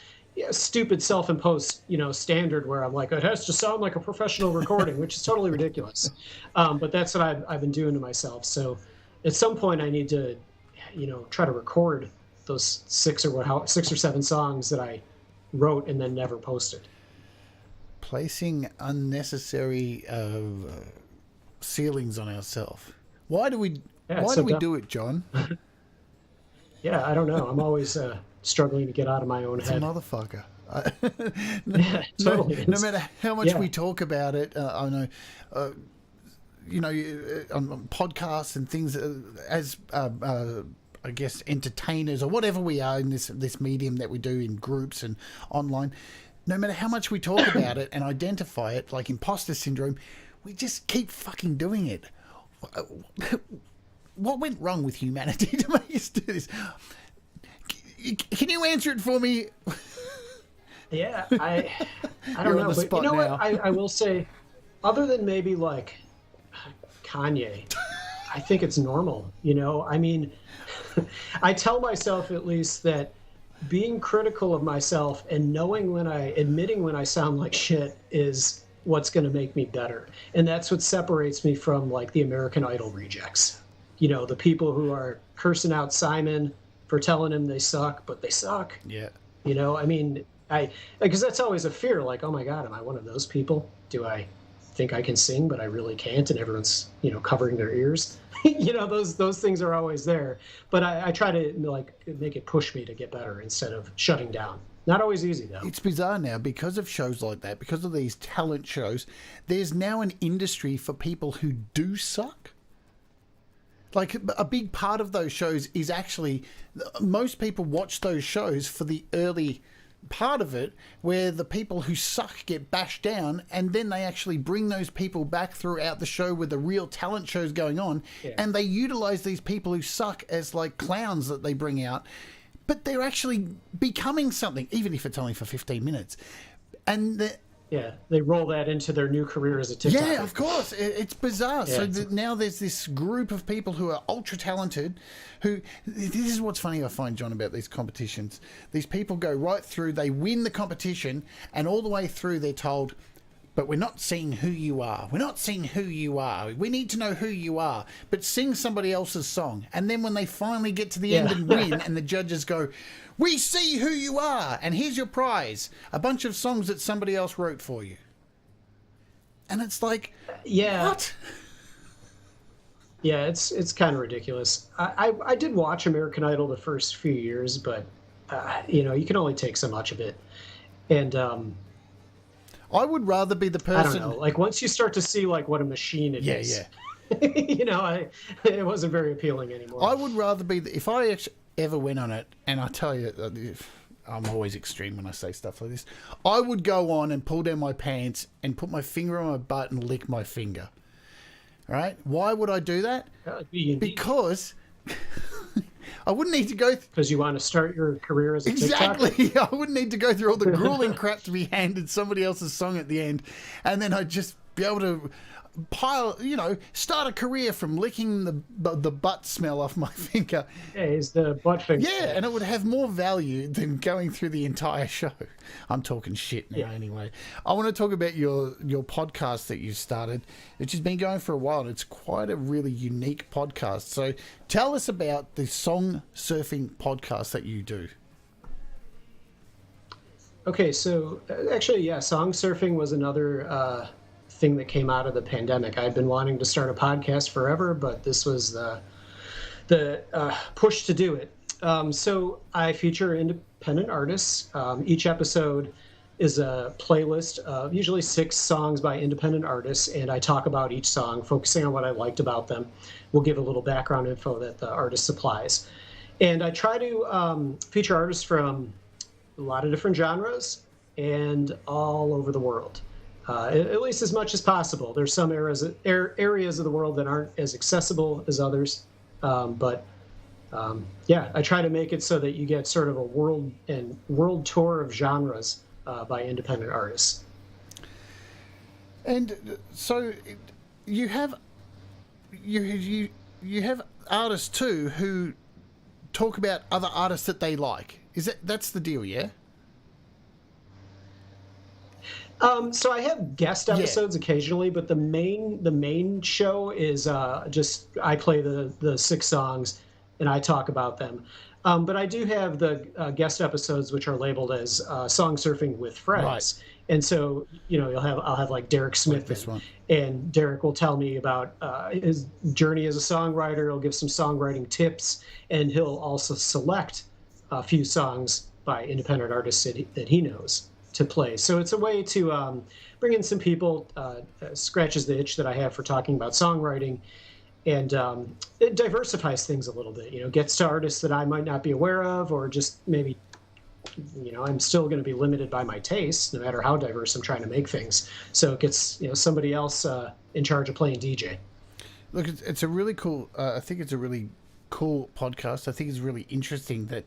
stupid self-imposed, standard where I'm like, it has to sound like a professional recording, which is totally ridiculous. But that's what I've been doing to myself. So at some point I need to, try to record those 6 or 7 songs that I wrote and then never posted. Placing unnecessary ceilings on ourselves. Why do we do it, John? Yeah, I don't know. I'm always struggling to get out of my own head. It's a motherfucker. Totally. No matter how much we talk about it, I know, on podcasts and things, as I guess entertainers or whatever we are in this medium that we do in groups and online. No matter how much we talk about it and identify it, like imposter syndrome, we just keep fucking doing it. What went wrong with humanity to make us do this? Can you answer it for me? Yeah, I don't know. But you know what? I will say, other than maybe like Kanye, I think it's normal. I mean, I tell myself at least that being critical of myself and admitting when I sound like shit is what's going to make me better. And that's what separates me from like the American Idol rejects. The people who are cursing out Simon for telling him they suck, but they suck. Yeah. I mean, because that's always a fear. Like, oh my God, am I one of those people? Do I think I can sing, but I really can't, and everyone's covering their ears? Those things are always there. But I try to make it push me to get better instead of shutting down. Not always easy though. It's bizarre now because of shows like that, because of these talent shows. There's now an industry for people who do suck. Like a big part of those shows is actually, most people watch those shows for the early part of it where the people who suck get bashed down, and then they actually bring those people back throughout the show with the real talent shows going on, and they utilize these people who suck as like clowns that they bring out, but they're actually becoming something, even if it's only for 15 minutes. And they roll that into their new career as a TikToker. Yeah, of course. It's bizarre. Yeah, so now there's this group of people who are ultra talented who, this is what's funny I find, John, about these competitions. These people go right through, they win the competition, and all the way through they're told, but we're not seeing who you are. We're not seeing who you are. We need to know who you are, but sing somebody else's song. And then when they finally get to the end and win, and the judges go, we see who you are, and here's your prize. A bunch of songs that somebody else wrote for you. And it's like, what? Yeah, it's kind of ridiculous. I did watch American Idol the first few years, but, you can only take so much of it. And I would rather be the person. I don't know. Like once you start to see like what a machine it is. It wasn't very appealing anymore. I would rather be if I ever went on it, and I tell you, I'm always extreme when I say stuff like this. I would go on and pull down my pants and put my finger on my butt and lick my finger. All right. Why would I do that? That would be unique. Because I wouldn't need to go. Because you want to start your career as a Exactly. TikToker? I wouldn't need to go through all the grueling crap to be handed somebody else's song at the end, and then I'd just be able to start a career from licking the butt smell off my finger. Yeah, it's the butt finger. Yeah, and it would have more value than going through the entire show. I'm talking shit now anyway. I want to talk about your podcast that you started, which has been going for a while, and it's quite a really unique podcast. So tell us about the song surfing podcast that you do. Okay, so actually, yeah, song surfing was another thing that came out of the pandemic. I'd been wanting to start a podcast forever, but this was the push to do it. So I feature independent artists. Each episode is a playlist of usually 6 songs by independent artists, and I talk about each song, focusing on what I liked about them. We'll give a little background info that the artist supplies. And I try to feature artists from a lot of different genres and all over the world. At least as much as possible. There's some areas of the world that aren't as accessible as others, but I try to make it so that you get sort of a world tour of genres by independent artists. And so you have artists too who talk about other artists that they like. That's the deal, yeah? So I have guest episodes occasionally, but the main show is just I play the 6 songs and I talk about them. But I do have the guest episodes which are labeled as song surfing with friends. Right. And so I'll have like Derek Smith, this one. And Derek will tell me about his journey as a songwriter. He'll give some songwriting tips, and he'll also select a few songs by independent artists that he knows to play. So it's a way to bring in some people, scratches the itch that I have for talking about songwriting, and it diversifies things a little bit, gets to artists that I might not be aware of, or just maybe, I'm still going to be limited by my tastes, no matter how diverse I'm trying to make things. So it gets, somebody else in charge of playing DJ. Look, it's a really cool, I think it's a really cool podcast. I think it's really interesting that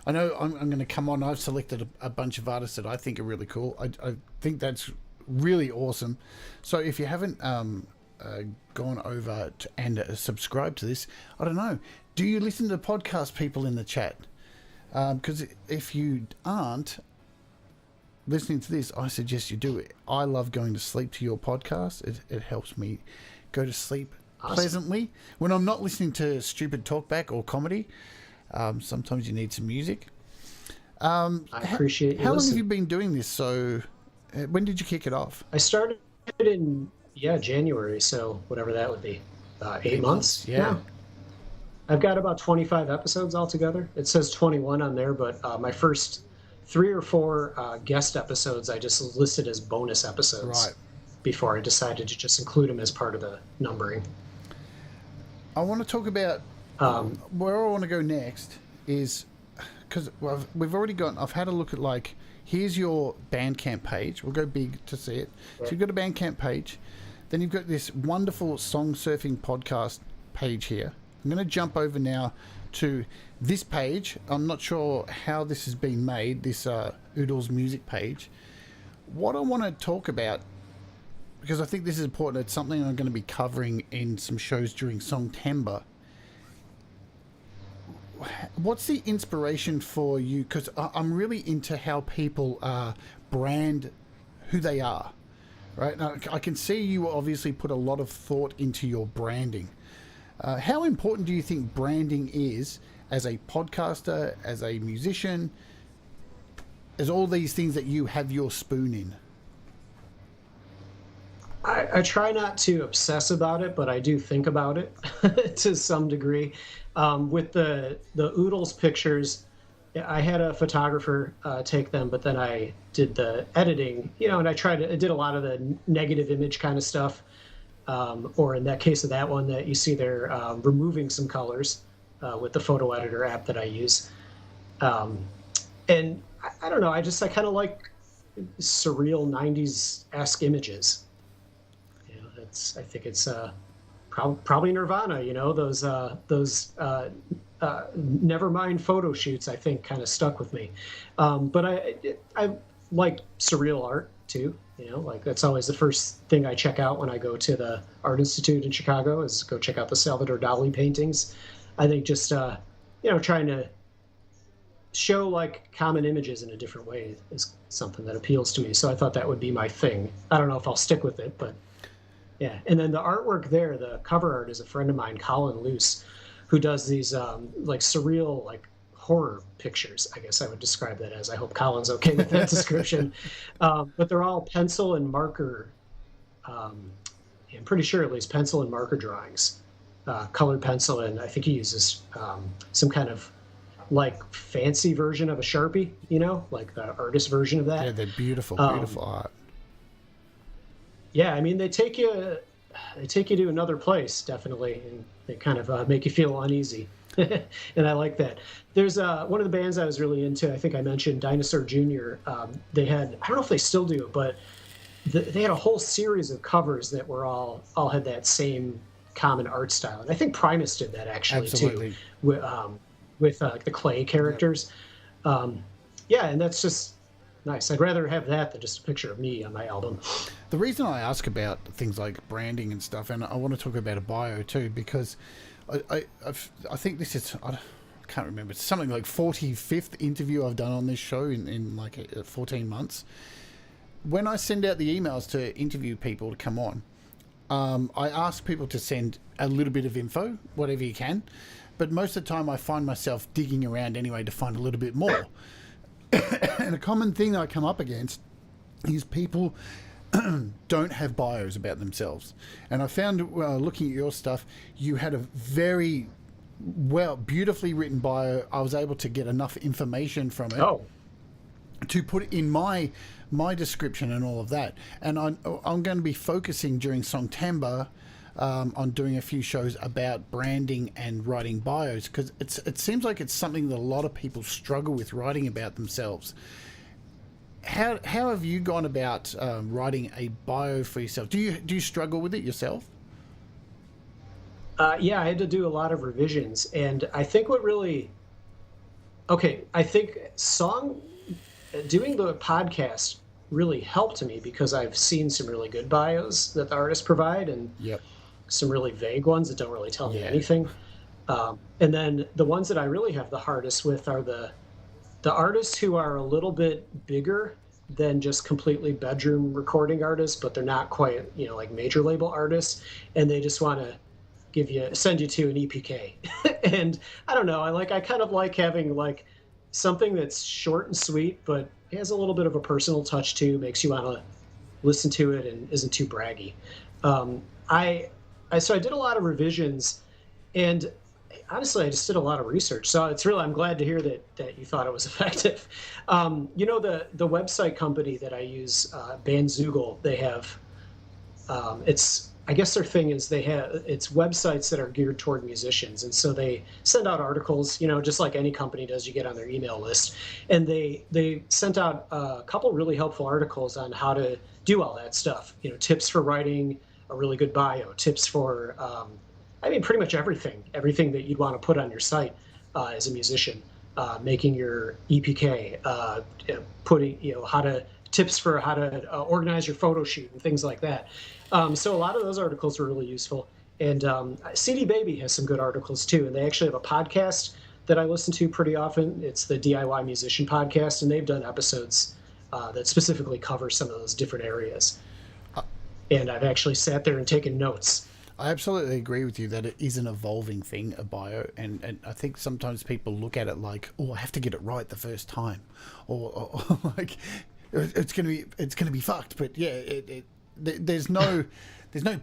I know I'm going to come on. I've selected a bunch of artists that I think are really cool. I think that's really awesome. So if you haven't gone over and subscribed to this, I don't know. Do you listen to podcast people in the chat? Because if you aren't listening to this, I suggest you do it. I love going to sleep to your podcast. It helps me go to sleep pleasantly. When I'm not listening to stupid talkback or comedy, sometimes you need some music. I appreciate you. How long have you been doing this? So when did you kick it off? I started in January, so whatever that would be, 8 months. Yeah. I've got about 25 episodes altogether. It says 21 on there, but my first 3 or 4 guest episodes I just listed as bonus episodes. Right. Before I decided to just include them as part of the numbering. I want to talk about where I want to go next is because we've already I've had a look at here's your Bandcamp page. We'll go big to see it. Right. So you've got a Bandcamp page. Then you've got this wonderful song surfing podcast page here. I'm going to jump over now to this page. I'm not sure how this has been made, this Oodles music page. What I want to talk about, because I think this is important, it's something I'm going to be covering in some shows during Songtember. What's the inspiration for you? Because I'm really into how people brand who they are, right? Now, I can see you obviously put a lot of thought into your branding. How important do you think branding is as a podcaster, as a musician, as all these things that you have your spoon in? I try not to obsess about it, but I do think about it to some degree. With the Oodles pictures, I had a photographer take them, but then I did the editing, and I did a lot of the negative image kind of stuff. Or in that case of that one that you see there, removing some colors with the photo editor app that I use. And I don't know, I kind of like surreal 90s-esque images. I think it's probably Nirvana. Those Nevermind photo shoots, I think, kind of stuck with me. But I like surreal art too. Like that's always the first thing I check out when I go to the Art Institute in Chicago, is go check out the Salvador Dali paintings. I think just trying to show like common images in a different way is something that appeals to me. So I thought that would be my thing. I don't know if I'll stick with it, but yeah. And then the artwork there, the cover art, is a friend of mine, Colin Luce, who does these like surreal, like horror pictures, I guess I would describe that as. I hope Colin's okay with that description. But they're all pencil and marker, I'm pretty sure at least pencil and marker drawings, colored pencil, and I think he uses some kind of like fancy version of a Sharpie, like the artist version of that. Yeah, they're beautiful art. Yeah, I mean, they take you to another place, definitely, and they kind of make you feel uneasy. And I like that. There's one of the bands I was really into, I think I mentioned Dinosaur Jr. They had, I don't know if they still do, but they had a whole series of covers that were all had that same common art style. And I think Primus did that actually. Absolutely. Too, with the clay characters. Yeah, and that's just nice. I'd rather have that than just a picture of me on my album. The reason I ask about things like branding and stuff, and I want to talk about a bio too, because I think this is, I can't remember, it's something like 45th interview I've done on this show in like 14 months. When I send out the emails to interview people to come on, I ask people to send a little bit of info, whatever you can, but most of the time I find myself digging around anyway to find a little bit more. And a common thing I come up against is people don't have bios about themselves. And I found, looking at your stuff, you had a very beautifully written bio. I was able to get enough information from it to put it in my description and all of that. And I'm going to be focusing during Songtember on doing a few shows about branding and writing bios, because it seems like it's something that a lot of people struggle with, writing about themselves. How have you gone about writing a bio for yourself? Do you struggle with it yourself? Yeah, I had to do a lot of revisions, and I think doing the podcast really helped me, because I've seen some really good bios that the artists provide, and some really vague ones that don't really tell me anything. And then the ones that I really have the hardest with are the artists who are a little bit bigger than just completely bedroom recording artists, but they're not quite, like major label artists, and they just want to send you to an EPK. And I don't know, I kind of like having like something that's short and sweet, but it has a little bit of a personal touch too, makes you want to listen to it and isn't too braggy. So I did a lot of revisions, and honestly, I just did a lot of research. So I'm glad to hear that you thought it was effective. The website company that I use, Bandzoogle, they have, I guess their thing is it's websites that are geared toward musicians. And so they send out articles, just like any company does, you get on their email list. And they sent out a couple really helpful articles on how to do all that stuff, tips for writing a really good bio, tips for, pretty much everything that you'd want to put on your site as a musician, making your EPK, tips for how to organize your photo shoot and things like that. So a lot of those articles were really useful. And CD Baby has some good articles too. And they actually have a podcast that I listen to pretty often. It's the DIY Musician Podcast, and they've done episodes that specifically cover some of those different areas. And I've actually sat there and taken notes. I absolutely agree with you that it is an evolving thing, a bio, and I think sometimes people look at it like, I have to get it right the first time, or like it's gonna be fucked. But yeah, there's no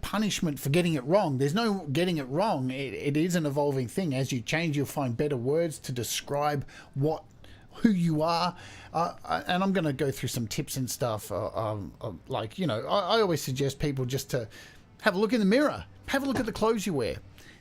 punishment for getting it wrong. There's no getting it wrong. It is an evolving thing. As you change, you'll find better words to describe who you are, and I'm going to go through some tips and stuff. I always suggest people just to have a look in the mirror, have a look at the clothes you wear,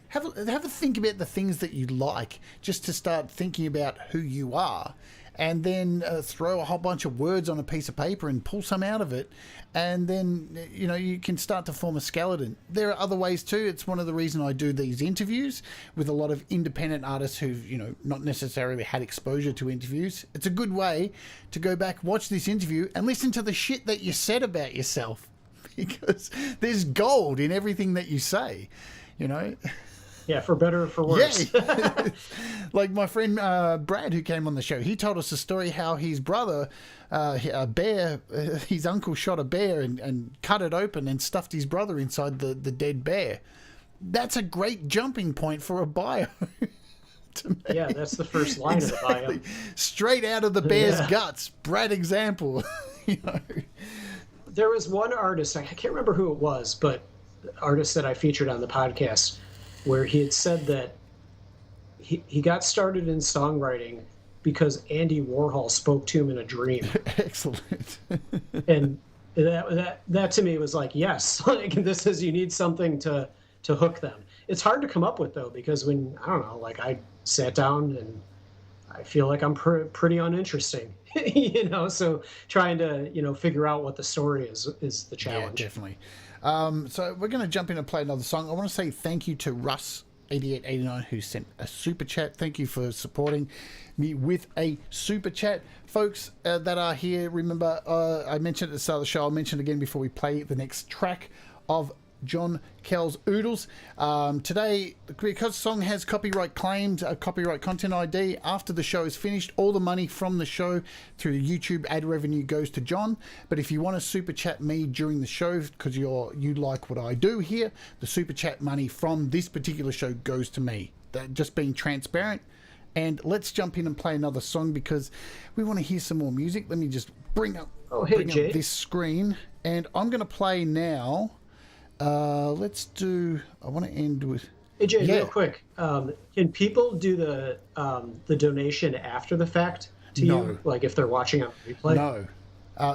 have a think about the things that you like, just to start thinking about who you are, and then throw a whole bunch of words on a piece of paper and pull some out of it, and then you can start to form a skeleton. There are other ways too. It's one of the reasons I do these interviews with a lot of independent artists who've not necessarily had exposure to interviews. It's a good way to go back, watch this interview, and listen to the shit that you said about yourself, because there's gold in everything that you say. Yeah, for better or for worse. Yeah. Like my friend Brad, who came on the show, he told us a story how his brother, a bear, his uncle shot a bear and cut it open and stuffed his brother inside the dead bear. That's a great jumping point for a bio. Yeah, that's the first line of the bio. Straight out of the bear's guts. Brad example. There was one artist, I can't remember who it was, but artist that I featured on the podcast, where he had said that he got started in songwriting because Andy Warhol spoke to him in a dream. Excellent. And that to me was like, yes, like this is, you need something to hook them. It's hard to come up with though, because when, I don't know, like I sat down and I feel like I'm pretty uninteresting, so trying to, figure out what the story is the challenge. Yeah, definitely. So we're going to jump in and play another song. I want to say thank you to Russ8889 who sent a super chat. Thank you for supporting me with a super chat. Folks that are here, remember I mentioned at the start of the show, I'll mention again before we play the next track of John Kell's Oodles. Today, because the song has copyright claimed, a copyright content ID, after the show is finished, all the money from the show through YouTube ad revenue goes to John. But if you want to super chat me during the show because you like what I do here, the super chat money from this particular show goes to me. Just being transparent. And let's jump in and play another song because we want to hear some more music. Let me just bring up this screen, and I'm going to play now. Let's do. I want to end with. Hey Jade, real quick. Can people do the donation after the fact to you? Like if they're watching on replay? No.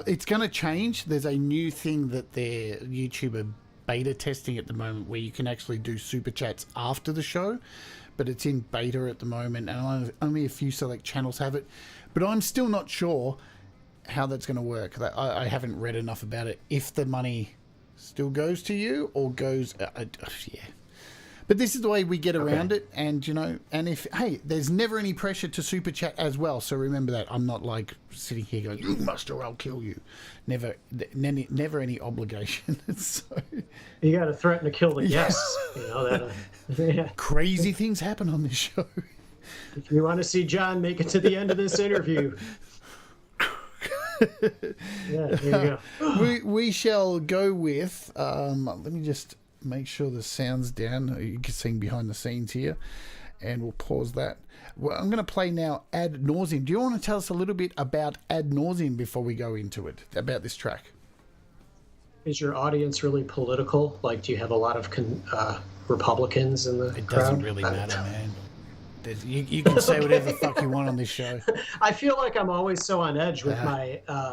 It's going to change. There's a new thing that their YouTuber beta testing at the moment where you can actually do super chats after the show, but it's in beta at the moment, and only a few select channels have it. But I'm still not sure how that's going to work. I haven't read enough about it. If the money still goes to you or goes yeah, but this is the way we get around it. And and if there's never any pressure to super chat as well, so remember that. I'm not like sitting here going, you must or I'll kill you. Never any obligation. So you got to threaten to kill the guests. Yeah. Crazy things happen on this show. If you want to see John make it to the end of this interview, yeah, there you go. We shall go with let me just make sure the sound's down. You can see behind the scenes here, and we'll pause that. Well, I'm going to play now Ad Nauseam. Do you want to tell us a little bit about Ad Nauseam before we go into it, about this track? Is your audience really political? Like, do you have a lot of Republicans in the crowd? It doesn't really matter, man. You can say whatever the fuck you want on this show. I feel like I'm always so on edge with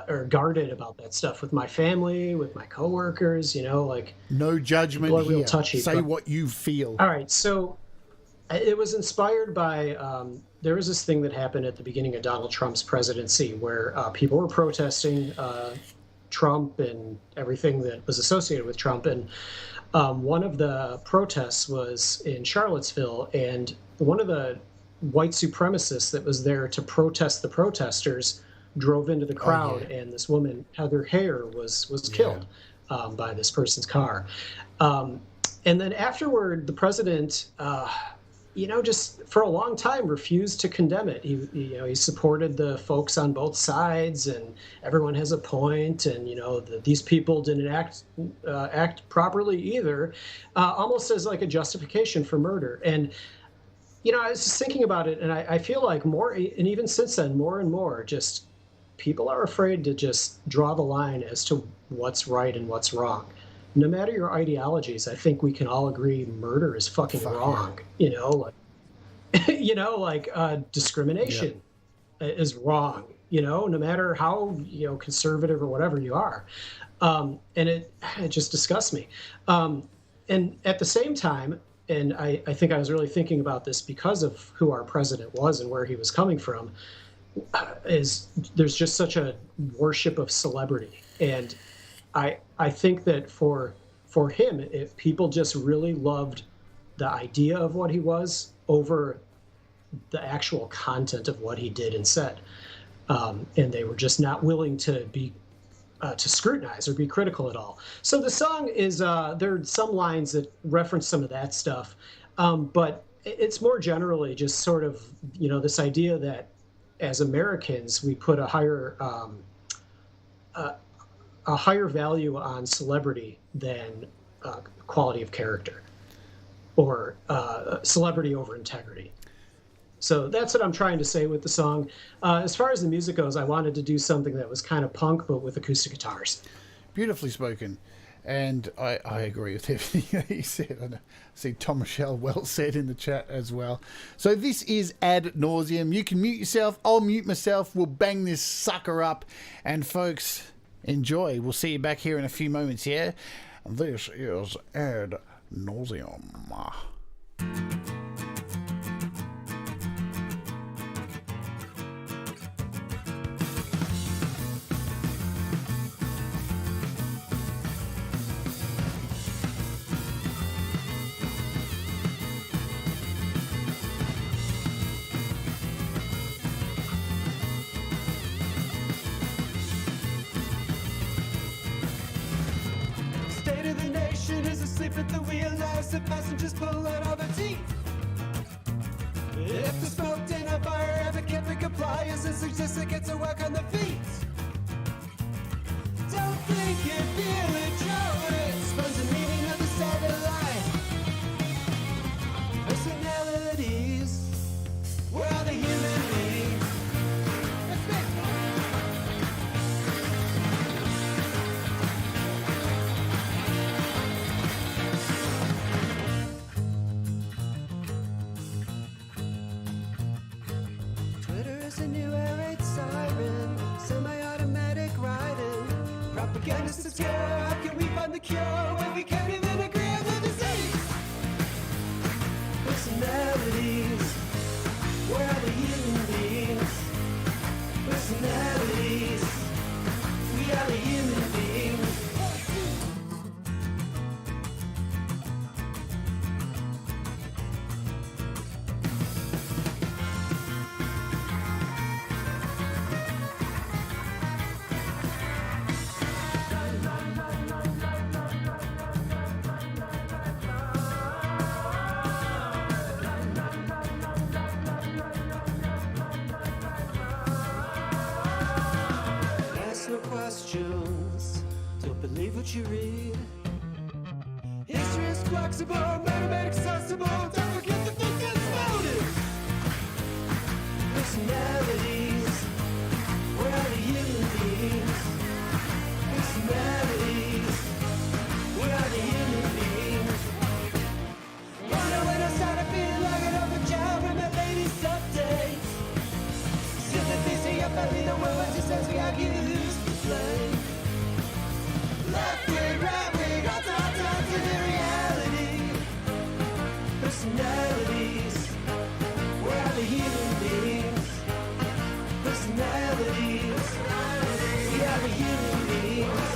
or guarded about that stuff with my family, with my coworkers, like. No judgment here. Touchy, say what you feel. All right. So it was inspired by, there was this thing that happened at the beginning of Donald Trump's presidency where people were protesting Trump and everything that was associated with Trump. And one of the protests was in Charlottesville, and one of the white supremacists that was there to protest the protesters drove into the crowd, and this woman, Heather Heyer, was killed by this person's car. And then afterward, the president, just for a long time refused to condemn it. He supported the folks on both sides, and everyone has a point, and these people didn't act properly either, almost as like a justification for murder. And I was just thinking about it, and I feel like more, and even since then, more and more, just people are afraid to just draw the line as to what's right and what's wrong. No matter your ideologies, I think we can all agree murder is fucking wrong. Discrimination is wrong. No matter how conservative or whatever you are, and it just disgusts me. And at the same time, and I think I was really thinking about this because of who our president was and where he was coming from. is there's just such a worship of celebrity, and I think that for him, if people just really loved the idea of what he was over the actual content of what he did and said, and they were just not willing to be to scrutinize or be critical at all. So the song is there are some lines that reference some of that stuff, but it's more generally just sort of, you know, this idea that as Americans we put a higher value on celebrity than quality of character, or celebrity over integrity. So that's what I'm trying to say with the song. As far as the music goes, I wanted to do something that was kind of punk, but with acoustic guitars. Beautifully spoken. And I agree with everything that he said. I see Tom Michelle well said in the chat as well. So this is Ad Nauseum. You can mute yourself. I'll mute myself. We'll bang this sucker up. And folks, enjoy. We'll see you back here in a few moments, yeah? This is Ad Nauseum. At the wheel now, so passengers pull out all their teeth. If the smoke in a fire ever can't pick appliances, suggest it gets to work on the feet. Don't think you feel it, Joe. It spans the meaning of the satellite. Personalities, we're all the human beings. That's me. A new air raid siren, semi-automatic riding, propagandists obscure. How can we find the cure when we can't even agree on the disease? Personalities, where are the human beings? Personalities, we are the human beings. Don't believe what you read. History is flexible, mathematics accessible. Don't forget the thinkers motive. Personalities, we're all the human beings. Personalities, we are the human beings. Wonder when I started feeling like an open child when my ladies update. Sympathy, see your family, the world just says we are used to play. Left wing, right wing, all times in reality. Personalities, we're all the human beings. Personalities, we are the human beings.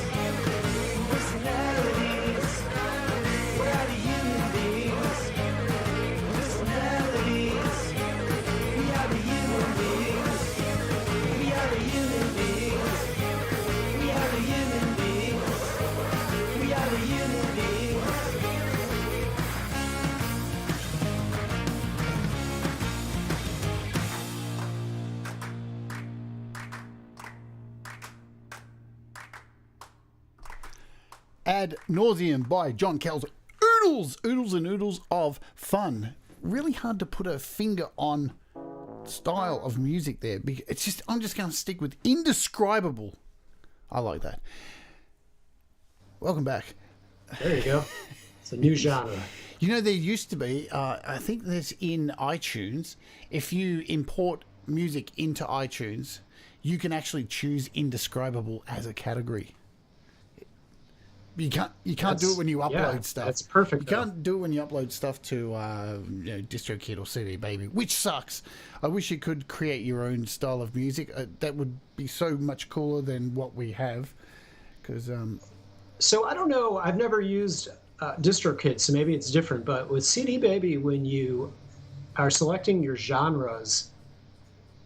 Personalities, we're all the human beings. Personalities, we are the human beings. We are the human beings. We are the human beings. We are the human beings. Ad Nauseum by John Kell's Oodles. Oodles and oodles of fun. Really hard to put a finger on style of music there. It's just, I'm just going to stick with indescribable. I like that. Welcome back. There you go. It's a new genre. You know, there used to be, I think there's in iTunes, if you import music into iTunes, you can actually choose indescribable as a category. You can't do it when you upload stuff. That's perfect. You can't do it when you upload stuff to DistroKid or CD Baby, which sucks. I wish you could create your own style of music. That would be so much cooler than what we have. Because so I don't know. I've never used DistroKid, so maybe it's different. But with CD Baby, when you are selecting your genres,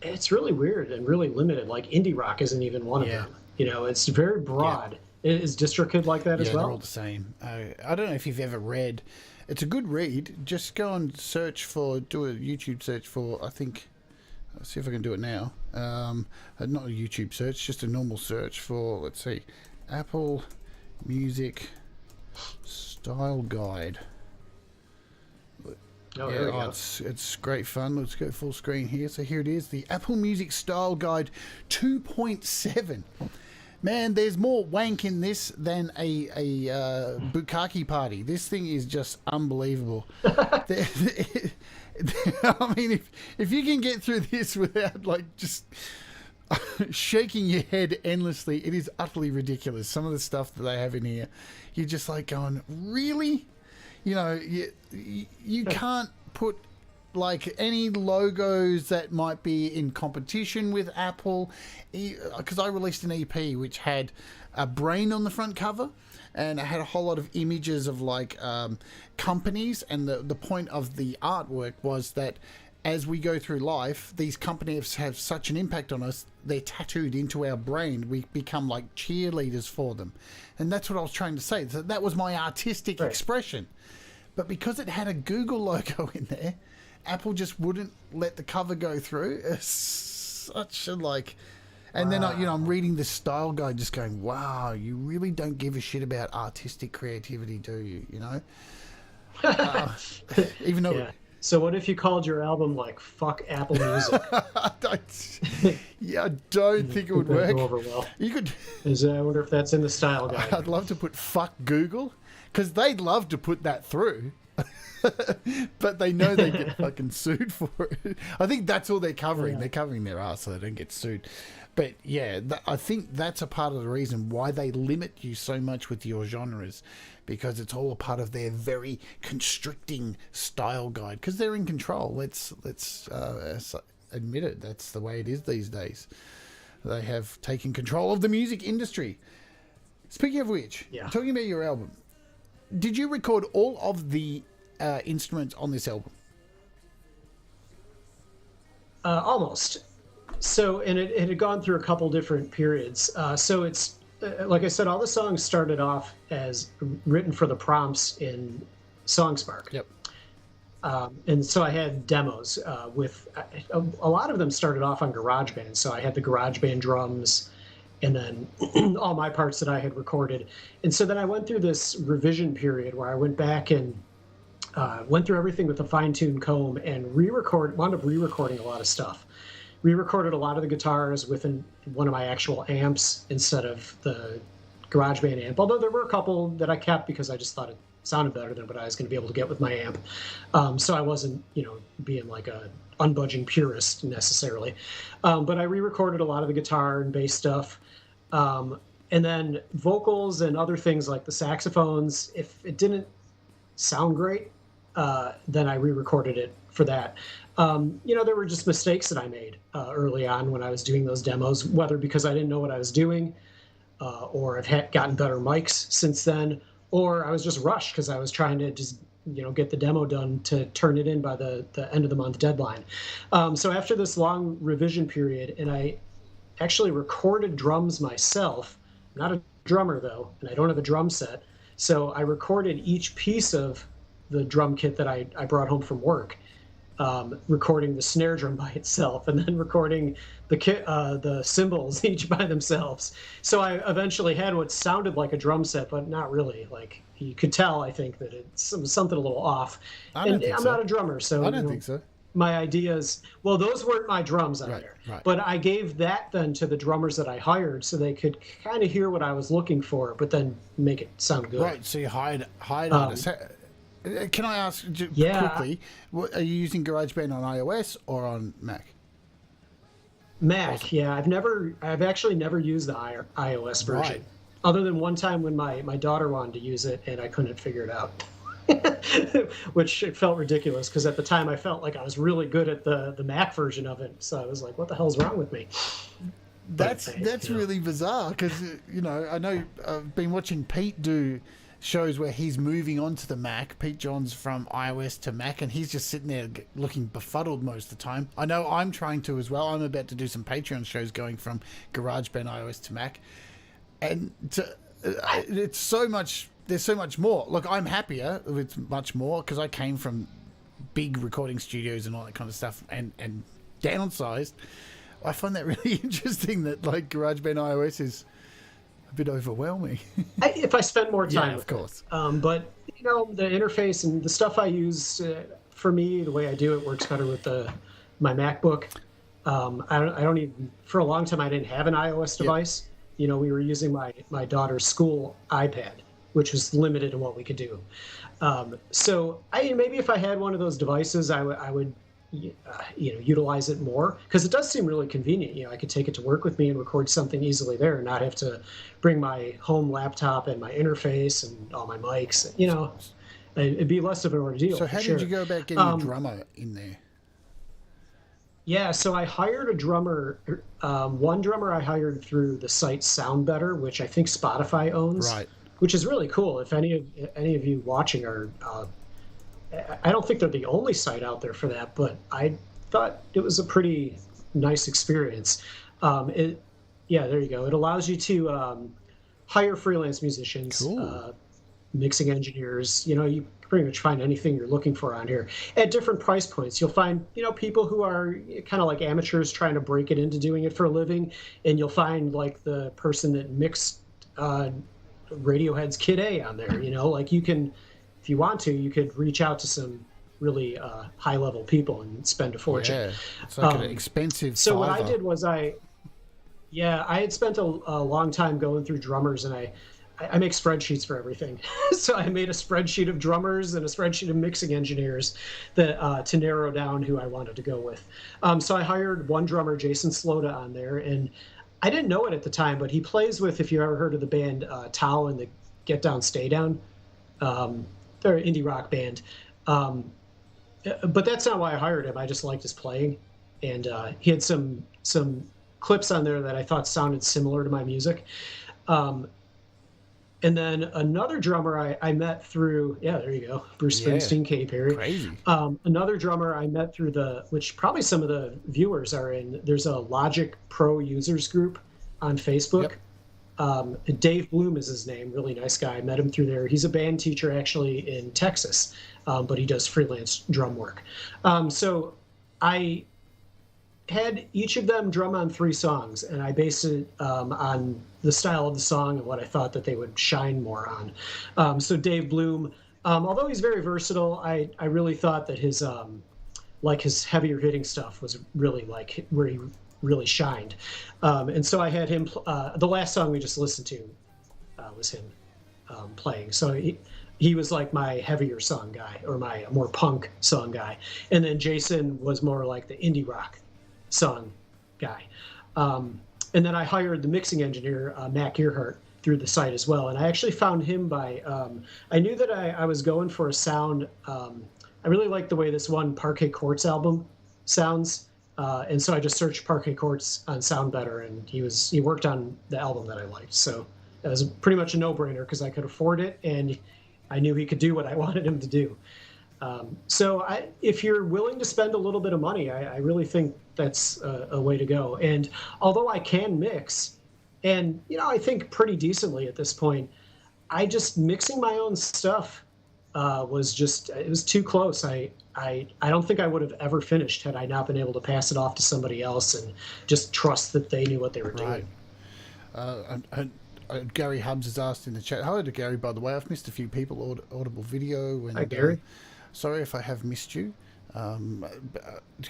it's really weird and really limited. Like indie rock isn't even one of them. You know, it's very broad. Yeah. Is DistroKid like that as well? Yeah, they're all the same. I don't know if you've ever read. It's a good read. Just go and do a YouTube search for, I think, let's see if I can do it now. Not a YouTube search, just a normal search for, let's see, Apple Music Style Guide. It's great fun. Let's go full screen here. So here it is, the Apple Music Style Guide 2.7. Man, there's more wank in this than a bukkake party. This thing is just unbelievable. I mean, if you can get through this without just shaking your head endlessly, it is utterly ridiculous. Some of the stuff that they have in here, you're just like going, really? You know, you can't put like any logos that might be in competition with Apple, because I released an EP which had a brain on the front cover and it had a whole lot of images of like companies, and the point of the artwork was that as we go through life, these companies have such an impact on us, they're tattooed into our brain. We become like cheerleaders for them. And that's what I was trying to say. That was my artistic expression. But because it had a Google logo in there, Apple just wouldn't let the cover go through. It's such a and then I'm reading this style guide, just going, wow, you really don't give a shit about artistic creativity, do you? You know, even though. Yeah. So what if you called your album like "Fuck Apple Music"? I don't think it would work. Go over well. You could. I wonder if that's in the style guide. I'd love to put "Fuck Google" because they'd love to put that through. But they know they get fucking sued for it. I think that's all they're covering. Yeah. They're covering their ass so they don't get sued. But yeah, I think that's a part of the reason why they limit you so much with your genres, because it's all a part of their very constricting style guide. Because they're in control. Let's admit it. That's the way it is these days. They have taken control of the music industry. Speaking of which, talking about your album, did you record all of the instruments on this album? Almost. So, and it had gone through a couple different periods. So it's, like I said, all the songs started off as written for the prompts in SongSpark. Yep. And so I had demos with, a lot of them started off on GarageBand. So I had the GarageBand drums and then all my parts that I had recorded. And so then I went through this revision period where I went back and went through everything with a fine-tuned comb and wound up re-recording a lot of stuff. Re-recorded a lot of the guitars with one of my actual amps instead of the GarageBand amp, although there were a couple that I kept because I just thought it sounded better than what I was going to be able to get with my amp. So I wasn't, being like a unbudging purist necessarily. But I re-recorded a lot of the guitar and bass stuff. And then vocals and other things like the saxophones, if it didn't sound great, then I re-recorded it for that. There were just mistakes that I made early on when I was doing those demos, whether because I didn't know what I was doing, or I've gotten better mics since then, or I was just rushed because I was trying to just, get the demo done to turn it in by the end of the month deadline. So after this long revision period, and I actually recorded drums myself, not a drummer though, and I don't have a drum set. So I recorded each piece of the drum kit that I brought home from work, recording the snare drum by itself and then recording the cymbals each by themselves. So I eventually had what sounded like a drum set, but not really. Like you could tell, I think, that it was something a little off. I'm not a drummer, so I don't think so. My ideas, well, those weren't my drums either. Right. But I gave that then to the drummers that I hired so they could kind of hear what I was looking for, but then make it sound good. Right, so you hired artists. Can I ask quickly, are you using GarageBand on iOS or on Mac? Mac, awesome. Yeah. I've actually never used the iOS version. other than one time when my daughter wanted to use it and I couldn't figure it out. Which it felt ridiculous because at the time I felt like I was really good at the Mac version of it. So I was like, what the hell's wrong with me? That's really bizarre because, I know I've been watching Pete do shows where he's moving on to the Mac. Pete Johns from iOS to Mac, and he's just sitting there looking befuddled most of the time. I know I'm trying to as well. I'm about to do some Patreon shows going from GarageBand iOS to Mac. And it's so much... There's so much more. Look, I'm happier with much more because I came from big recording studios and all that kind of stuff and downsized. I find that really interesting that like GarageBand iOS is a bit overwhelming. If I spend more time of course. But, the interface and the stuff I use, for me, the way I do it works better with my MacBook. I don't even, for a long time, I didn't have an iOS device. Yep. We were using my daughter's school iPad, which was limited in what we could do. So maybe if I had one of those devices, I would utilize it more because it does seem really convenient. I could take it to work with me and record something easily there and not have to bring my home laptop and my interface and all my mics. It'd be less of an ordeal. So how did you go about getting a drummer in there? Yeah, so I hired a drummer. One drummer I hired through the site Sound Better, which I think Spotify owns. Right. Which is really cool. If any of you watching are, I don't think they're the only site out there for that, but I thought it was a pretty nice experience. There you go. It allows you to hire freelance musicians, cool. Mixing engineers. You can pretty much find anything you're looking for on here at different price points. You'll find people who are kind of like amateurs trying to break it into doing it for a living, and you'll find like the person that mixed Radiohead's Kid A on there. Like you can, if you want to, you could reach out to some really high level people and spend a fortune. Yeah, it's like an expensive. So fiver. what I did was I had spent a long time going through drummers, and I make spreadsheets for everything. So I made a spreadsheet of drummers and a spreadsheet of mixing engineers that to narrow down who I wanted to go with. So I hired one drummer, Jason Slota, on there, and I didn't know it at the time, but he plays with, if you ever heard of the band Tao and the Get Down, Stay Down, they're an indie rock band. But that's not why I hired him. I just liked his playing. And he had some clips on there that I thought sounded similar to my music. And then another drummer I met through, there you go, Bruce Springsteen, Katy Perry. Crazy. Another drummer I met through which probably some of the viewers are in, there's a Logic Pro users group on Facebook. Yep. Dave Bloom is his name, really nice guy. I met him through there. He's a band teacher actually in Texas, but he does freelance drum work. So I had each of them drum on 3 songs, and I based it on the style of the song and what I thought that they would shine more on. So Dave Bloom, although he's very versatile, I really thought that his heavier hitting stuff was really like where he really shined. And so I had him, the last song we just listened to was him playing. So he was like my heavier song guy, or my more punk song guy. And then Jason was more like the indie rock song guy. And then I hired the mixing engineer, Matt Gearhart, through the site as well. And I actually found him by, I knew that I was going for a sound. I really like the way this one Parquet Courts album sounds. And so I just searched Parquet Courts on Sound Better, and he worked on the album that I liked. So it was pretty much a no-brainer because I could afford it, and I knew he could do what I wanted him to do. So if you're willing to spend a little bit of money, I really think that's a way to go. And although I can mix, and I think pretty decently at this point, mixing my own stuff it was too close. I don't think I would have ever finished had I not been able to pass it off to somebody else and just trust that they knew what they were doing. Gary Hubbs has asked in the chat. Hello to Gary, by the way. I've missed a few people. Audible Video. And, hi, Gary. Sorry if I have missed you.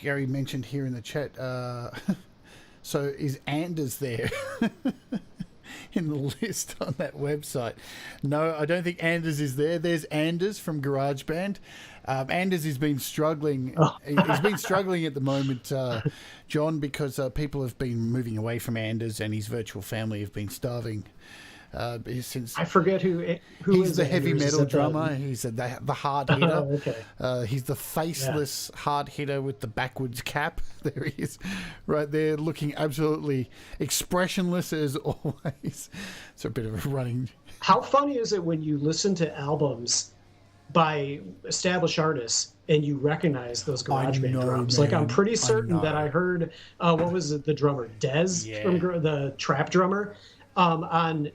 Gary mentioned here in the chat. So is Anders there in the list on that website? No, I don't think Anders is there. There's Anders from GarageBand. Anders has been struggling. He's been struggling at the moment, John, because people have been moving away from Anders, and his virtual family have been starving Since I forget who he's is the it, heavy Andrews? Is metal that drummer. He's the hard hitter. Oh, okay. He's the faceless hard hitter with the backwards cap. There he is, right there, looking absolutely expressionless as always. It's a bit of a running. How funny is it when you listen to albums by established artists and you recognize those GarageBand drums? Man. Like, I'm pretty certain that I heard, what was it, the drummer, Dez, from the trap drummer, on,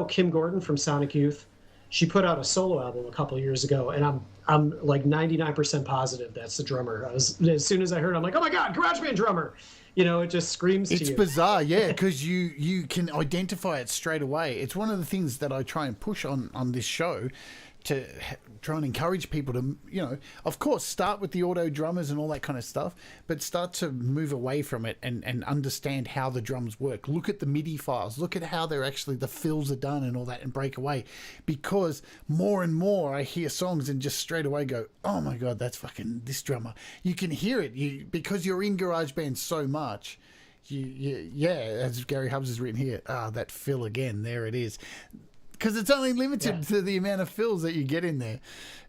Kim Gordon from Sonic Youth. She put out a solo album a couple of years ago, and I'm like 99% positive that's the drummer. As soon as I heard it, I'm like, oh my God, GarageBand drummer. It just screams to you. It's bizarre, yeah, because you can identify it straight away. It's one of the things that I try and push on this show, to try and encourage people to, of course, start with the auto drummers and all that kind of stuff, but start to move away from it and understand how the drums work. Look at the MIDI files. Look at how the fills are done and all that, and break away. Because more and more I hear songs and just straight away go, oh my God, that's fucking this drummer. You can hear it because you're in GarageBand so much. As Gary Hubbs has written here, that fill again, there it is. Because it's only limited to the amount of fills that you get in there.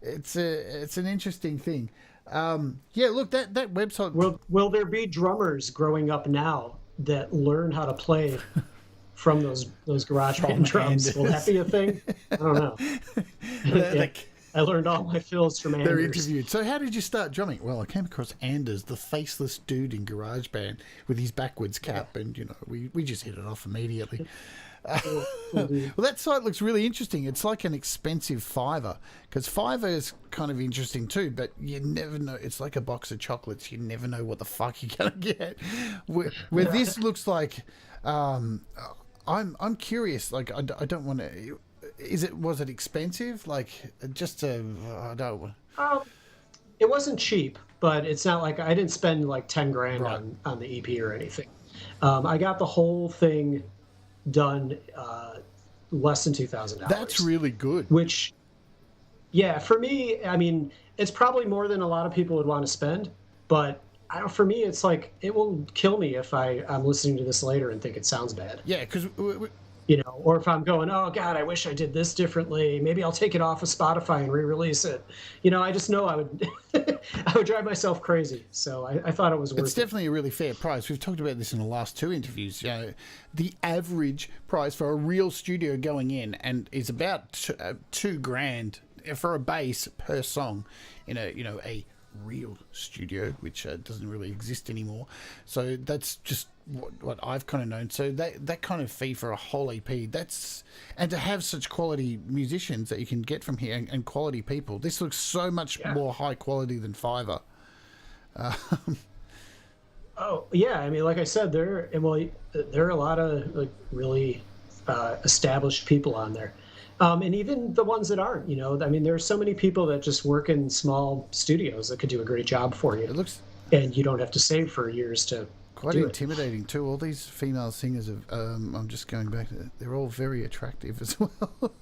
It's an interesting thing. Look, that website. Will there be drummers growing up now that learn how to play from those GarageBand drums? Anders. Will that be a thing? I don't know. I learned all my fills from Anders. They're interviewed. So how did you start drumming? Well, I came across Anders, the faceless dude in GarageBand with his backwards cap, and we just hit it off immediately. Well, that site looks really interesting. It's like an expensive Fiverr, because Fiverr is kind of interesting too, but you never know. It's like a box of chocolates. You never know what the fuck you're gonna get. Where this looks like, I'm curious. Like, I don't want to. Was it expensive? Like, just to I don't. It wasn't cheap, but it's not like I didn't spend like 10 grand on the EP or anything. I got the whole thing done less than $2,000. That's really good. Which, for me, I mean, it's probably more than a lot of people would want to spend, but for me, it's like, it will kill me if I'm listening to this later and think it sounds bad. Yeah, because or if I'm going, oh God, I wish I did this differently. Maybe I'll take it off of Spotify and re-release it. I just know I would, I would drive myself crazy. So I thought it was worth it. It's definitely a really fair price. We've talked about this in the last two interviews. The average price for a real studio going in and is about $2,000 for a bass per song in a real studio, which doesn't really exist anymore. So that's just what I've kind of known. So that kind of fee for a whole EP, and to have such quality musicians that you can get from here and quality people, this looks so much more high quality than Fiverr. Oh yeah, I mean, like I said, there are a lot of like really established people on there. And even the ones that aren't, I mean, there are so many people that just work in small studios that could do a great job for you. It looks, and you don't have to save for years to quite do intimidating too. All these female singers I'm just going back to, they're all very attractive as well.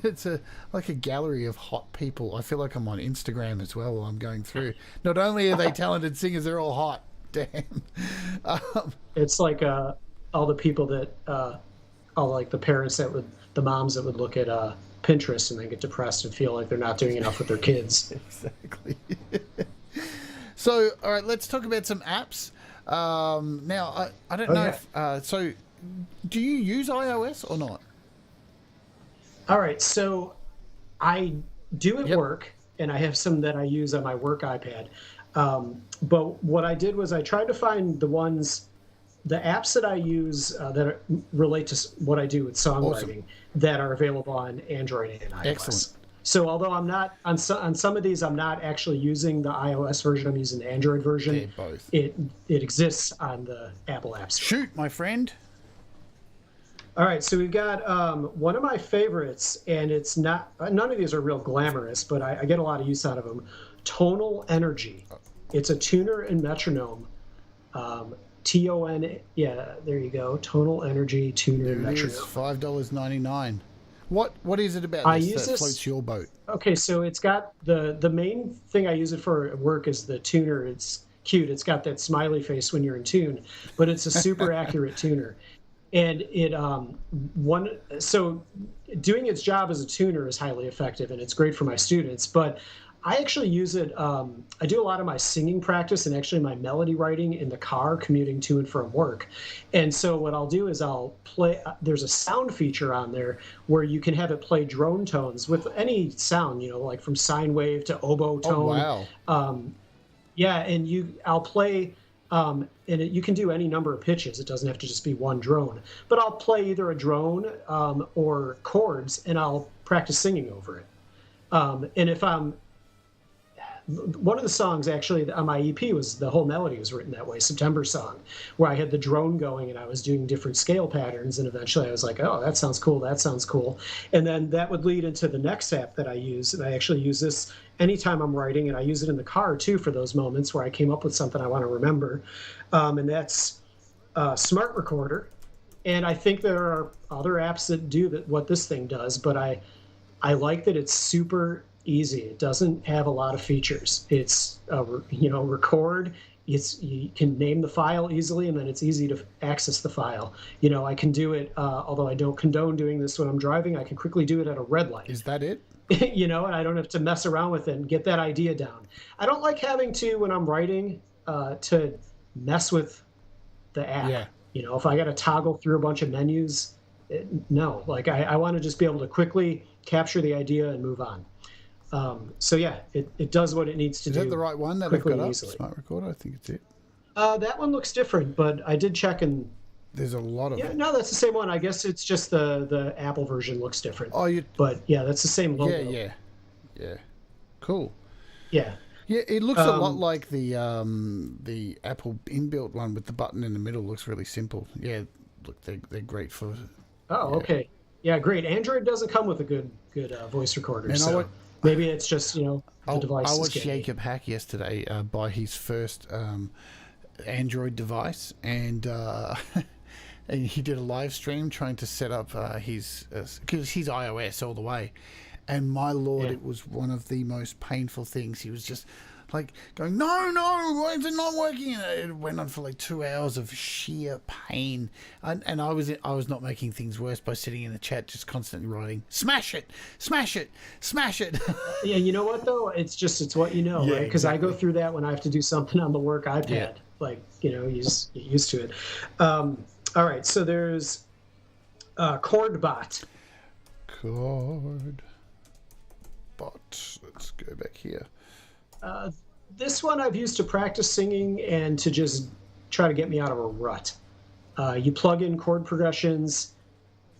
It's like a gallery of hot people. I feel like I'm on Instagram as well while I'm going through. Not only are they talented singers, they're all hot. Damn. It's like all the people that all like the parents the moms that would look at Pinterest and then get depressed and feel like they're not doing enough with their kids. Exactly. So, all right, let's talk about some apps. Now, I don't know if... so, do you use iOS or not? All right, so I do at work, and I have some that I use on my work iPad. But what I did was I tried to find the apps that I use that relate to what I do with songwriting that are available on Android and iOS. Excellent. So although I'm not on some of these, I'm not actually using the iOS version. I'm using the Android version. They're both. It exists on the Apple App Store. Shoot, my friend. All right, so we've got one of my favorites, and it's not. None of these are real glamorous, but I get a lot of use out of them. Tonal Energy. It's a tuner and metronome. TON. Yeah, there you go. Tonal Energy tuner and metronome. $5.99. What is it about this that floats your boat? Okay, so it's got the main thing I use it for at work is the tuner. It's cute. It's got that smiley face when you're in tune, but it's a super accurate tuner. and it so doing its job as a tuner is highly effective, and it's great for my students. But I actually use it. I do a lot of my singing practice and actually my melody writing in the car commuting to and from work. And so what I'll do is I'll play. There's a sound feature on there where you can have it play drone tones with any sound, like from sine wave to oboe tone. Oh, wow. Yeah, and I'll play. You can do any number of pitches. It doesn't have to just be one drone. But I'll play either a drone or chords, and I'll practice singing over it. And if one of the songs actually on my EP was the whole melody was written that way, September song, where I had the drone going and I was doing different scale patterns, and eventually I was like, oh, that sounds cool, that sounds cool. And then that would lead into the next app that I use, and I actually use this anytime I'm writing, and I use it in the car too for those moments where I came up with something I want to remember, and that's Smart Recorder. And I think there are other apps that do what this thing does, but I like that it's super easy. It doesn't have a lot of features. It's record. You can name the file easily, and then it's easy to access the file. I can do it, although I don't condone doing this when I'm driving. I can quickly do it at a red light. Is that it? And I don't have to mess around with it and get that idea down. I don't like having to, when I'm writing, to mess with the app. Yeah. If I got to toggle through a bunch of menus, no. Like I want to just be able to quickly capture the idea and move on. So yeah, it does what it needs to do. Is that the right one that I've got up? Easily. Smart Recorder, I think it's it. That one looks different, but I did check and there's a lot of yeah, no, that's the same one. I guess it's just the Apple version looks different. Oh, but yeah, that's the same logo. Yeah. Cool. Yeah. Yeah, it looks a lot like the Apple inbuilt one with the button in the middle. Looks really simple. Yeah, look, they're great for. Oh, okay. Yeah, great. Android doesn't come with a good voice recorder, so maybe it's just the device. I watched Jacob Hack yesterday buy his first Android device, and and he did a live stream trying to set up his because he's iOS all the way. And my lord, it was one of the most painful things. He was just like going, no, why is it not working? And it went on for like 2 hours of sheer pain. And I was not making things worse by sitting in the chat, just constantly writing, smash it. Yeah, you know what though? It's what you know, right? Because I go through that when I have to do something on the work iPad. Yeah. Like, you just get used to it. All right, so there's ChordBot. Let's go back here. This one I've used to practice singing and to just try to get me out of a rut. You plug in chord progressions,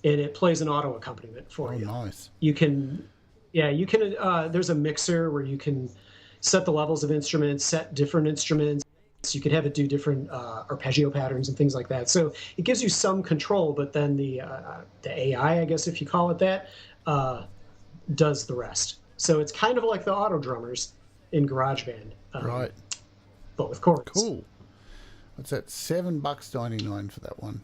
and it plays an auto accompaniment for you. Oh, nice. You can. There's a mixer where you can set the levels of instruments, set different instruments. You could have it do different arpeggio patterns and things like that. So it gives you some control, but then the AI, I guess if you call it that, does the rest. So it's kind of like the auto drummers in GarageBand, right? But with chords. Cool. What's that? $7.99 for that one.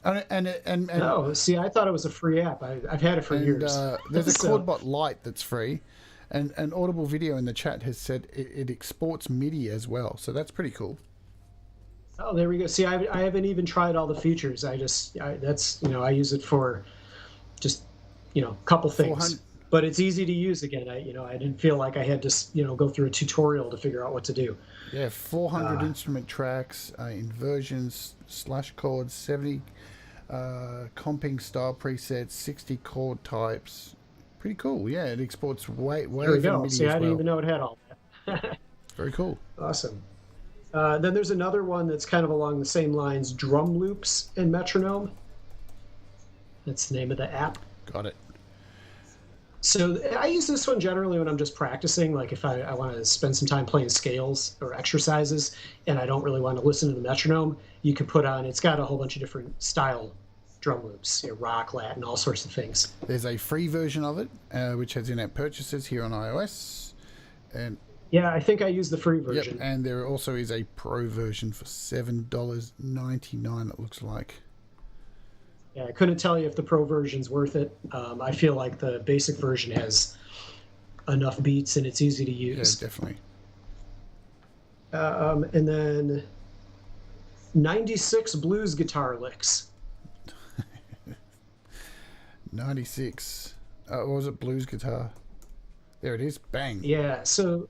And no, see, I thought it was a free app. I've had it for years. There's a ChordBot Lite that's free, and Audible Video in the chat has said it exports MIDI as well. So that's pretty cool. Oh, there we go. See, I haven't even tried all the features. I use it for just a couple things. But it's easy to use again. I didn't feel like I had to, go through a tutorial to figure out what to do. Yeah, 400 instrument tracks, inversions, slash chords, 70 comping style presets, 60 chord types. Pretty cool. Yeah, it exports way there we go. MIDI See, as I well. didn't even know it had all that. Very cool. Awesome. Then there's another one that's kind of along the same lines, Drum Loops and Metronome. That's the name of the app. Got it. So I use this one generally when I'm just practicing, like if I want to spend some time playing scales or exercises and I don't really want to listen to the metronome, you can put on, it's got a whole bunch of different style drum loops, rock, Latin, all sorts of things. There's a free version of it, which has in-app purchases here on iOS. And yeah, I think I use the free version. Yep, and there also is a pro version for $7.99, it looks like. Yeah, I couldn't tell you if the pro version's worth it. I feel like the basic version has enough beats and it's easy to use. Yeah, definitely. And then 96 blues guitar licks. 96. Or was it blues guitar? There it is. Bang. Yeah. So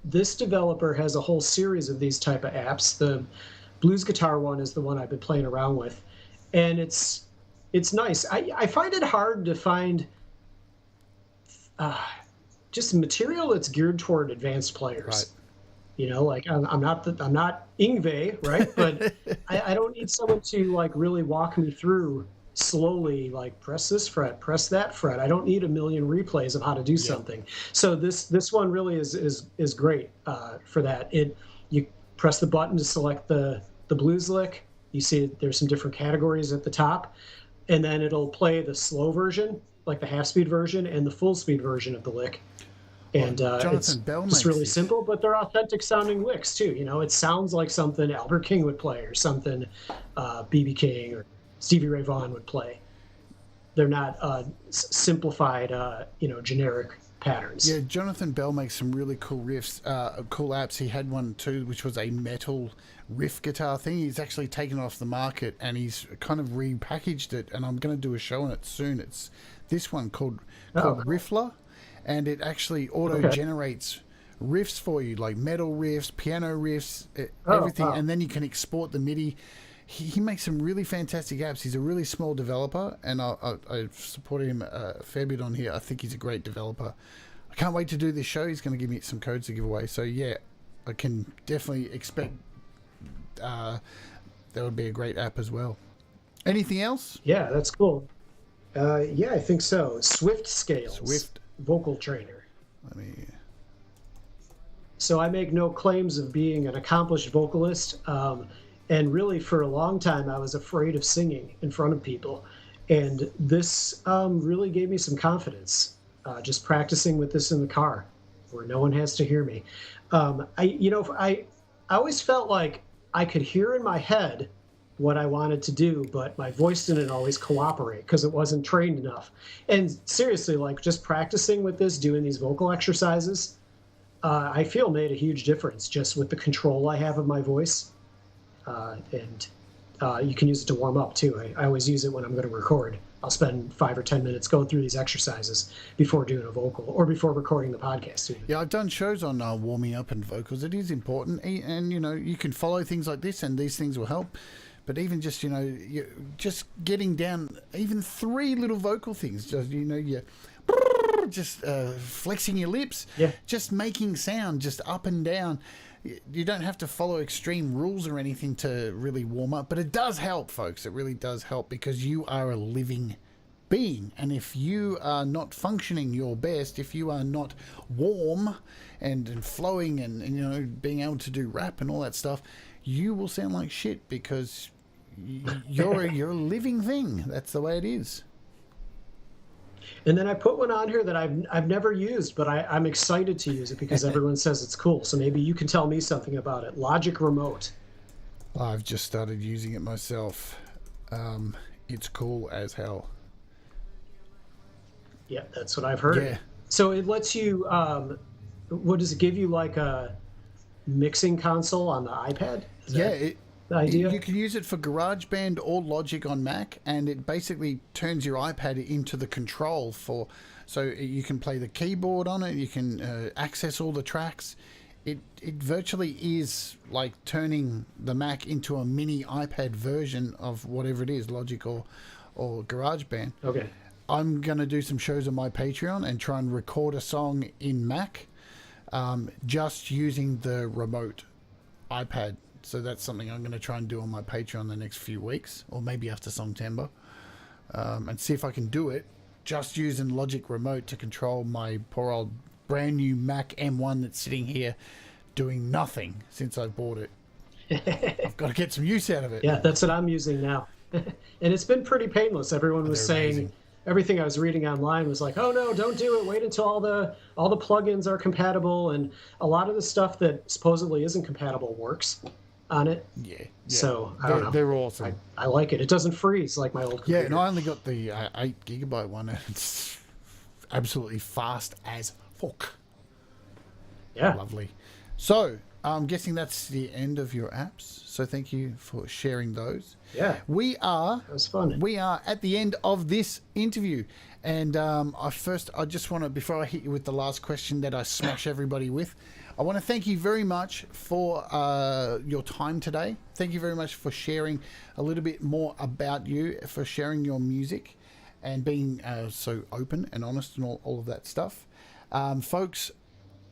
this developer has a whole series of these type of apps. The blues guitar one is the one I've been playing around with, and it's nice. I find it hard to find just material that's geared toward advanced players. Right. You know, like I'm not Ingve, right? But I don't need someone to like really walk me through slowly, like press this fret, press that fret. I don't need a million replays of how to do something. So this one really is great for that. You press the button to select the blues lick. You see there's some different categories at the top, and then it'll play the slow version, like the half-speed version, and the full-speed version of the lick. And it's just really simple, but they're authentic sounding licks too. You know, it sounds like something Albert King would play, or something B.B. King or Stevie Ray Vaughan would play. They're not simplified, generic patterns. Yeah, Jonathan Bell makes some really cool riffs, cool apps. He had one too, which was a metal riff guitar thing. He's actually taken it off the market and he's kind of repackaged it, and I'm going to do a show on it soon. It's this one called Riffler, and it actually auto-generates riffs for you, like metal riffs, piano riffs, everything, and then you can export the MIDI. He makes some really fantastic apps. He's a really small developer, and I've supported him a fair bit on here. I think he's a great developer. I can't wait to do this show. He's going to give me some codes to give away. So, yeah, I can definitely expect that would be a great app as well. Anything else? Yeah, that's cool. Yeah, I think so. Swift Scales. Vocal trainer. Let me... So I make no claims of being an accomplished vocalist. And really, for a long time, I was afraid of singing in front of people. And this really gave me some confidence, just practicing with this in the car where no one has to hear me. I always felt like I could hear in my head what I wanted to do, but my voice didn't always cooperate because it wasn't trained enough. And seriously, like just practicing with this, doing these vocal exercises, I feel made a huge difference just with the control I have of my voice. And you can use it to warm up too. I always use it when I'm going to record. I'll spend 5 or 10 minutes going through these exercises before doing a vocal or before recording the podcast. Yeah, I've done shows on warming up and vocals. It is important, and you can follow things like this, and these things will help. But even just just getting down even 3 little vocal things, just flexing your lips, just making sound, just up and down. You don't have to follow extreme rules or anything to really warm up, but it does help, folks. It really does help because you are a living being, and if you are not functioning your best, if you are not warm and flowing and being able to do rap and all that stuff, you will sound like shit because you're a living thing. That's the way it is. And then I put one on here that I've never used, but I'm excited to use it because everyone says it's cool. So maybe you can tell me something about it. Logic Remote. I've just started using it myself. It's cool as hell. Yeah, that's what I've heard. Yeah. So it lets you, what does it give you, like a mixing console on the iPad? Is that the idea? You can use it for GarageBand or Logic on Mac, and it basically turns your iPad into the control so you can play the keyboard on it, you can access all the tracks. It virtually is like turning the Mac into a mini iPad version of whatever it is, Logic or GarageBand. Okay. I'm going to do some shows on my Patreon and try and record a song in Mac just using the remote iPad. So that's something I'm going to try and do on my Patreon the next few weeks, or maybe after Songtember, and see if I can do it just using Logic Remote to control my poor old brand new Mac M1 that's sitting here doing nothing since I bought it. I've got to get some use out of it. Yeah, that's what I'm using now. And it's been pretty painless. Everyone was saying... Amazing. Everything I was reading online was like, oh no, don't do it. Wait until all the plugins are compatible, and a lot of the stuff that supposedly isn't compatible works on it. Yeah. So I don't know. They're awesome. I like it. It doesn't freeze like my old computer. Yeah, and I only got the 8 GB one, and it's absolutely fast as fuck. Yeah. Lovely. So I'm guessing that's the end of your apps. So thank you for sharing those. Yeah. That was fun. We are at the end of this interview. And I just want to, before I hit you with the last question that I smash everybody with, I want to thank you very much for your time today. Thank you very much for sharing a little bit more about you, for sharing your music and being so open and honest and all of that stuff. Folks,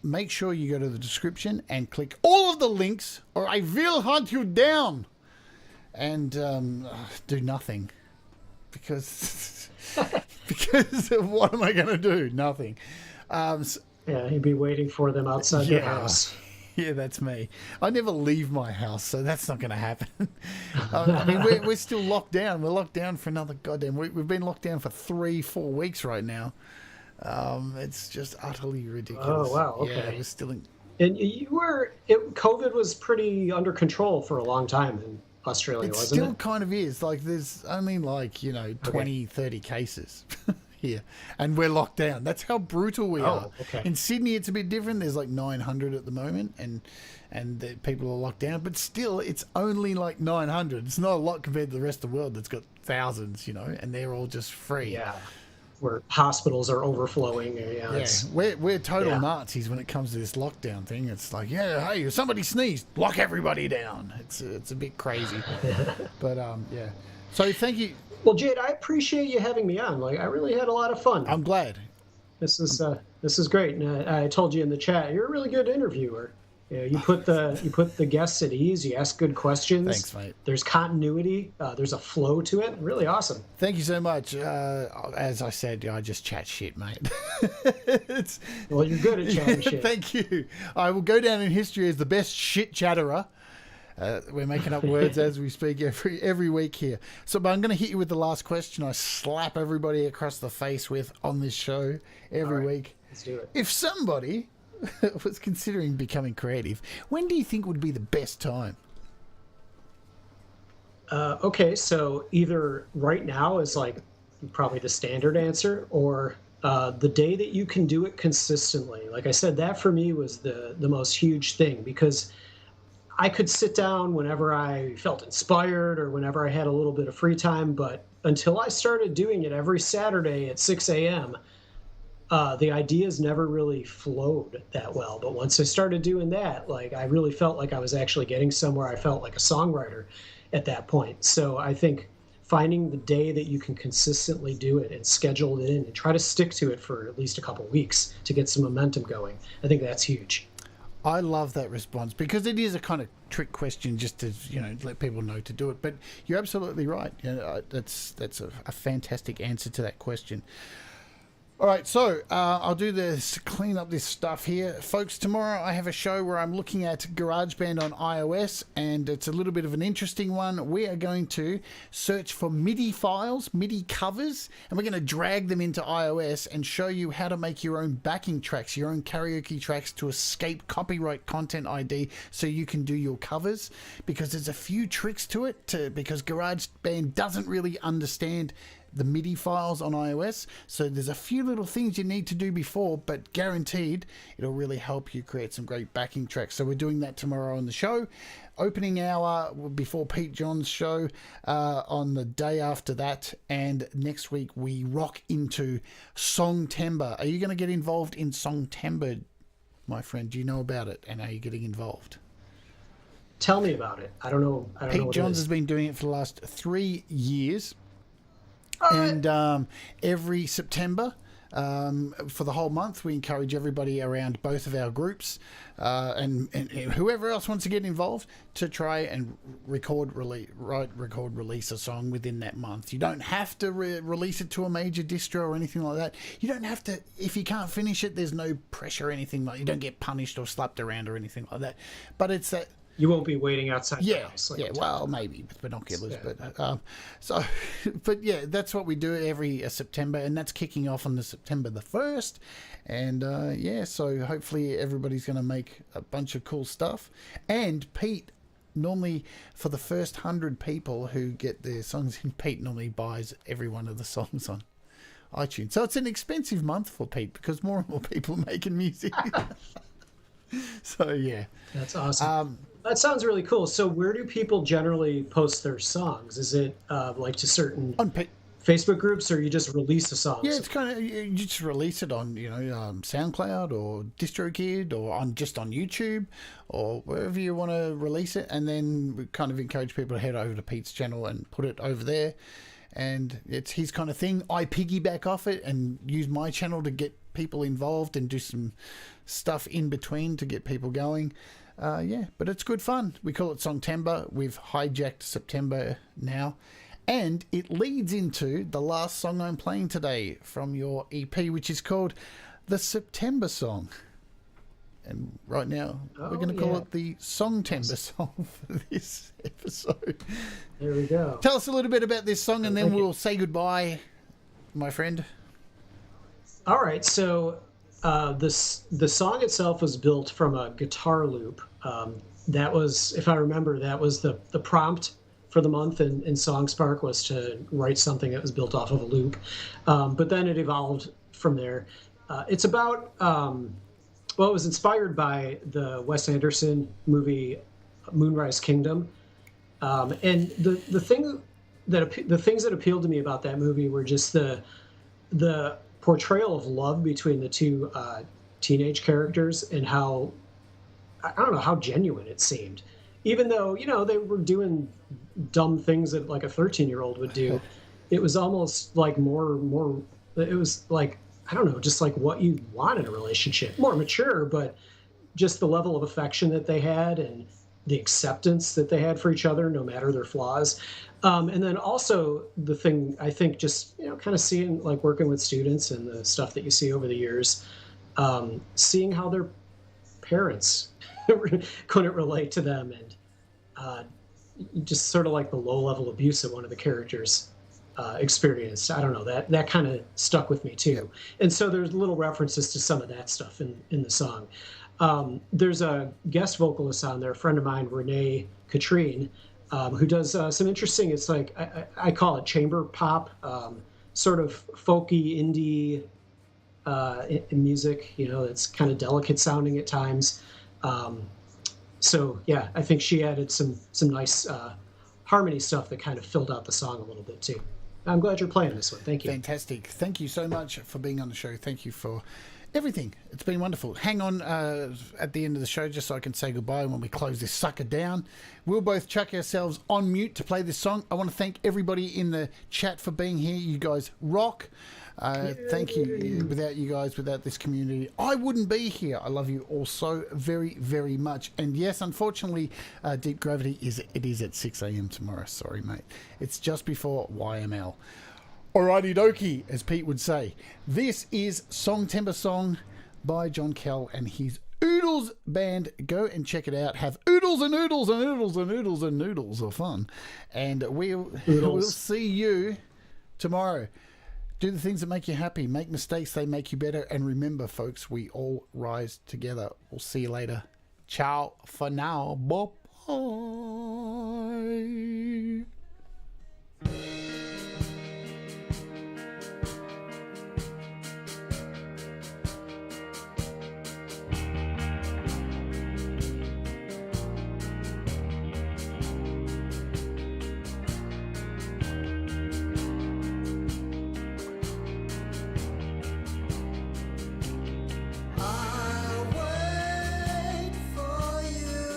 make sure you go to the description and click all of the links or I will hunt you down and do nothing because what am I going to do? Nothing. Yeah, you'd be waiting for them outside your house. Yeah, that's me. I never leave my house, so that's not going to happen. I mean, we're still locked down. We're locked down for another goddamn week. We've been locked down for 3-4 weeks right now. It's just utterly ridiculous. Oh, wow. Okay. Yeah, we're still in... And COVID was pretty under control for a long time in Australia, wasn't it? It still kind of is. Like, there's only 20, 30 cases here. And we're locked down. That's how brutal we are. Okay. In Sydney, it's a bit different. There's 900 at the moment, and the people are locked down. But still, it's only 900. It's not a lot compared to the rest of the world that's got thousands, and they're all just free. Yeah. Where hospitals are overflowing. We're total Nazis when it comes to this lockdown thing. It's like, hey, if somebody sneezed, lock everybody down. It's a bit crazy. But, yeah. So thank you. Well, Jade, I appreciate you having me on. I really had a lot of fun. I'm glad. This is great. And I told you in the chat, you're a really good interviewer. You put the guests at ease. You ask good questions. Thanks, mate. There's continuity. There's a flow to it. Really awesome. Thank you so much. As I said, I just chat shit, mate. Well, you're good at chatting shit. Thank you. I will go down in history as the best shit chatterer. We're making up words as we speak every week here. But I'm going to hit you with the last question I slap everybody across the face with on this show every week. Let's do it. If somebody was considering becoming creative, when do you think would be the best time? Okay, so either right now is probably the standard answer, or the day that you can do it consistently. Like I said, that for me was the most huge thing, because I could sit down whenever I felt inspired or whenever I had a little bit of free time, but until I started doing it every Saturday at 6 a.m., the ideas never really flowed that well. But once I started doing that, I really felt like I was actually getting somewhere. I felt like a songwriter at that point. So I think finding the day that you can consistently do it and schedule it in and try to stick to it for at least a couple weeks to get some momentum going, I think that's huge. I love that response, because it is a kind of trick question just to let people know to do it. But you're absolutely right. That's a fantastic answer to that question. All right, so I'll do this, clean up this stuff here. Folks, tomorrow I have a show where I'm looking at GarageBand on iOS, and it's a little bit of an interesting one. We are going to search for MIDI files, MIDI covers, and we're going to drag them into iOS and show you how to make your own backing tracks, your own karaoke tracks to escape copyright content ID so you can do your covers, because there's a few tricks to it, because GarageBand doesn't really understand the MIDI files on iOS, so there's a few little things you need to do before, but guaranteed it'll really help you create some great backing tracks. So we're doing that tomorrow on the show. Opening hour before Pete John's show on the day after that, and next week we rock into Songtember. Are you going to get involved in Songtember, my friend? Do you know about it, and are you getting involved? Tell me about it. I don't know. Pete Johns has been doing it for the last 3 years. And every September, for the whole month, we encourage everybody around both of our groups and whoever else wants to get involved to try and release a song within that month. You don't have to release it to a major distro or anything like that. You don't have to. If you can't finish it, there's no pressure or anything like. You don't get punished or slapped around or anything like that. But it's that. You won't be waiting outside the house. Well, maybe with binoculars, but but yeah, that's what we do every September, and that's kicking off on the September the 1st, and so hopefully everybody's going to make a bunch of cool stuff. And Pete, normally for the first 100 people who get their songs in, Pete normally buys every one of the songs on iTunes. So it's an expensive month for Pete, because more and more people are making music. So yeah, That's awesome. That sounds really cool. So where do people generally post their songs? Is it like to certain on Facebook groups, or you just release a song? yeah, it's kind of you just release it on SoundCloud or DistroKid or on YouTube or wherever you want to release it, and then we kind of encourage people to head over to Pete's channel and put it over there. And it's his kind of thing. I piggyback off it and use my channel to get people involved and do some stuff in between to get people going. Yeah, but it's good fun. We call it Songtember. We've hijacked September now. And it leads into the last song I'm playing today from your EP, which is called The September Song. And right now, we're going to call it the Songtember Song for this episode. There we go. Tell us a little bit about this song, and then we'll say goodbye, my friend. All right, so the song itself was built from a guitar loop. That was, if I remember, that was the prompt for the month in SongSpark, was to write something that was built off of a loop. But then it evolved from there. It's about, well, it was inspired by the Wes Anderson movie Moonrise Kingdom. And the things that appealed to me about that movie were just the portrayal of love between the two teenage characters, and how, I don't know, how genuine it seemed. Even though, they were doing dumb things that like a 13-year-old would do, it was almost like more, it was like, I don't know, just like what you want in a relationship. More mature, but just the level of affection that they had and the acceptance that they had for each other, no matter their flaws. And then also the thing, I think, just, kind of seeing, like, working with students and the stuff that you see over the years, seeing how their parents couldn't relate to them, and just sort of like the low-level abuse that one of the characters experienced. I don't know, that kind of stuck with me too. And so there's little references to some of that stuff in the song. There's a guest vocalist on there, a friend of mine, Renee Katrine, who does some interesting, it's like, I call it chamber pop, sort of folky indie music, it's kind of delicate sounding at times. So yeah, I think she added some nice harmony stuff that kind of filled out the song a little bit too. I'm glad you're playing this one. Thank you. Fantastic. Thank you so much for being on the show. Thank you for everything. It's been wonderful. Hang on at the end of the show just so I can say goodbye when we close this sucker down. We'll both chuck ourselves on mute to play this song. I want to thank everybody in the chat for being here. You guys rock. Thank you. Without you guys, without this community, I wouldn't be here. I love you all so very, very much. And yes, unfortunately, Deep Gravity is at 6 a.m. tomorrow. Sorry, mate. It's just before YML. Alrighty dokie, as Pete would say. This is Songtember Song by John Kell and his Oodles band. Go and check it out. Have oodles and oodles and oodles and oodles and noodles of fun. And we'll see you tomorrow. Do the things that make you happy. Make mistakes, they make you better. And remember, folks, we all rise together. We'll see you later. Ciao for now. Bye-bye. I wait for you.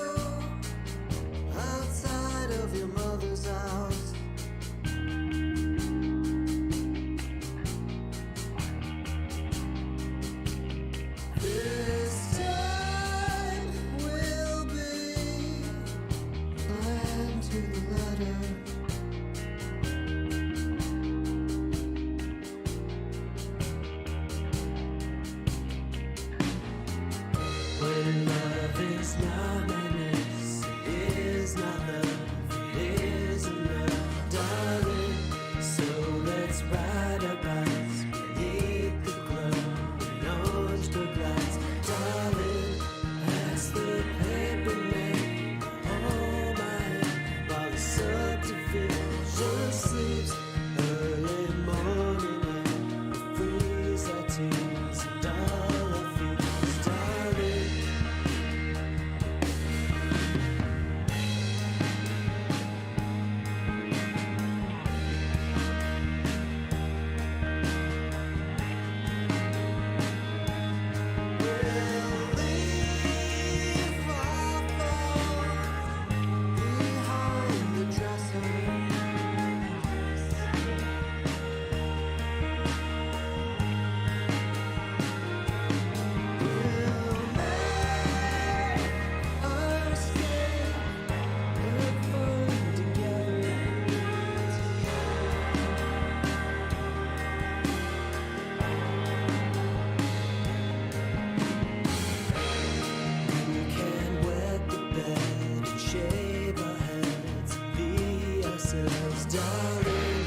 Darling,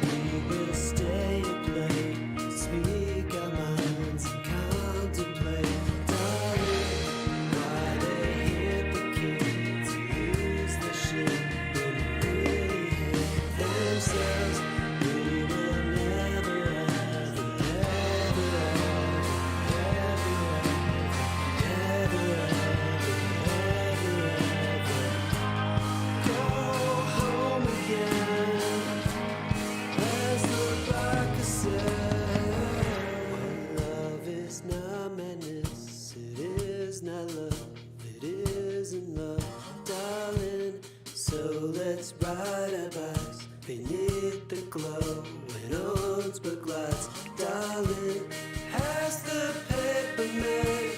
we will stay and play, speak our minds and contemplate. Darling, why they hit the kids lose the shit when they really hate themselves. We will never have, never have, never have, never have, go home again. As the Barker said, love is not madness, it is not love, it isn't love, darling. So let's ride our bikes beneath the glow when Owensburg lights, darling. Has the paper made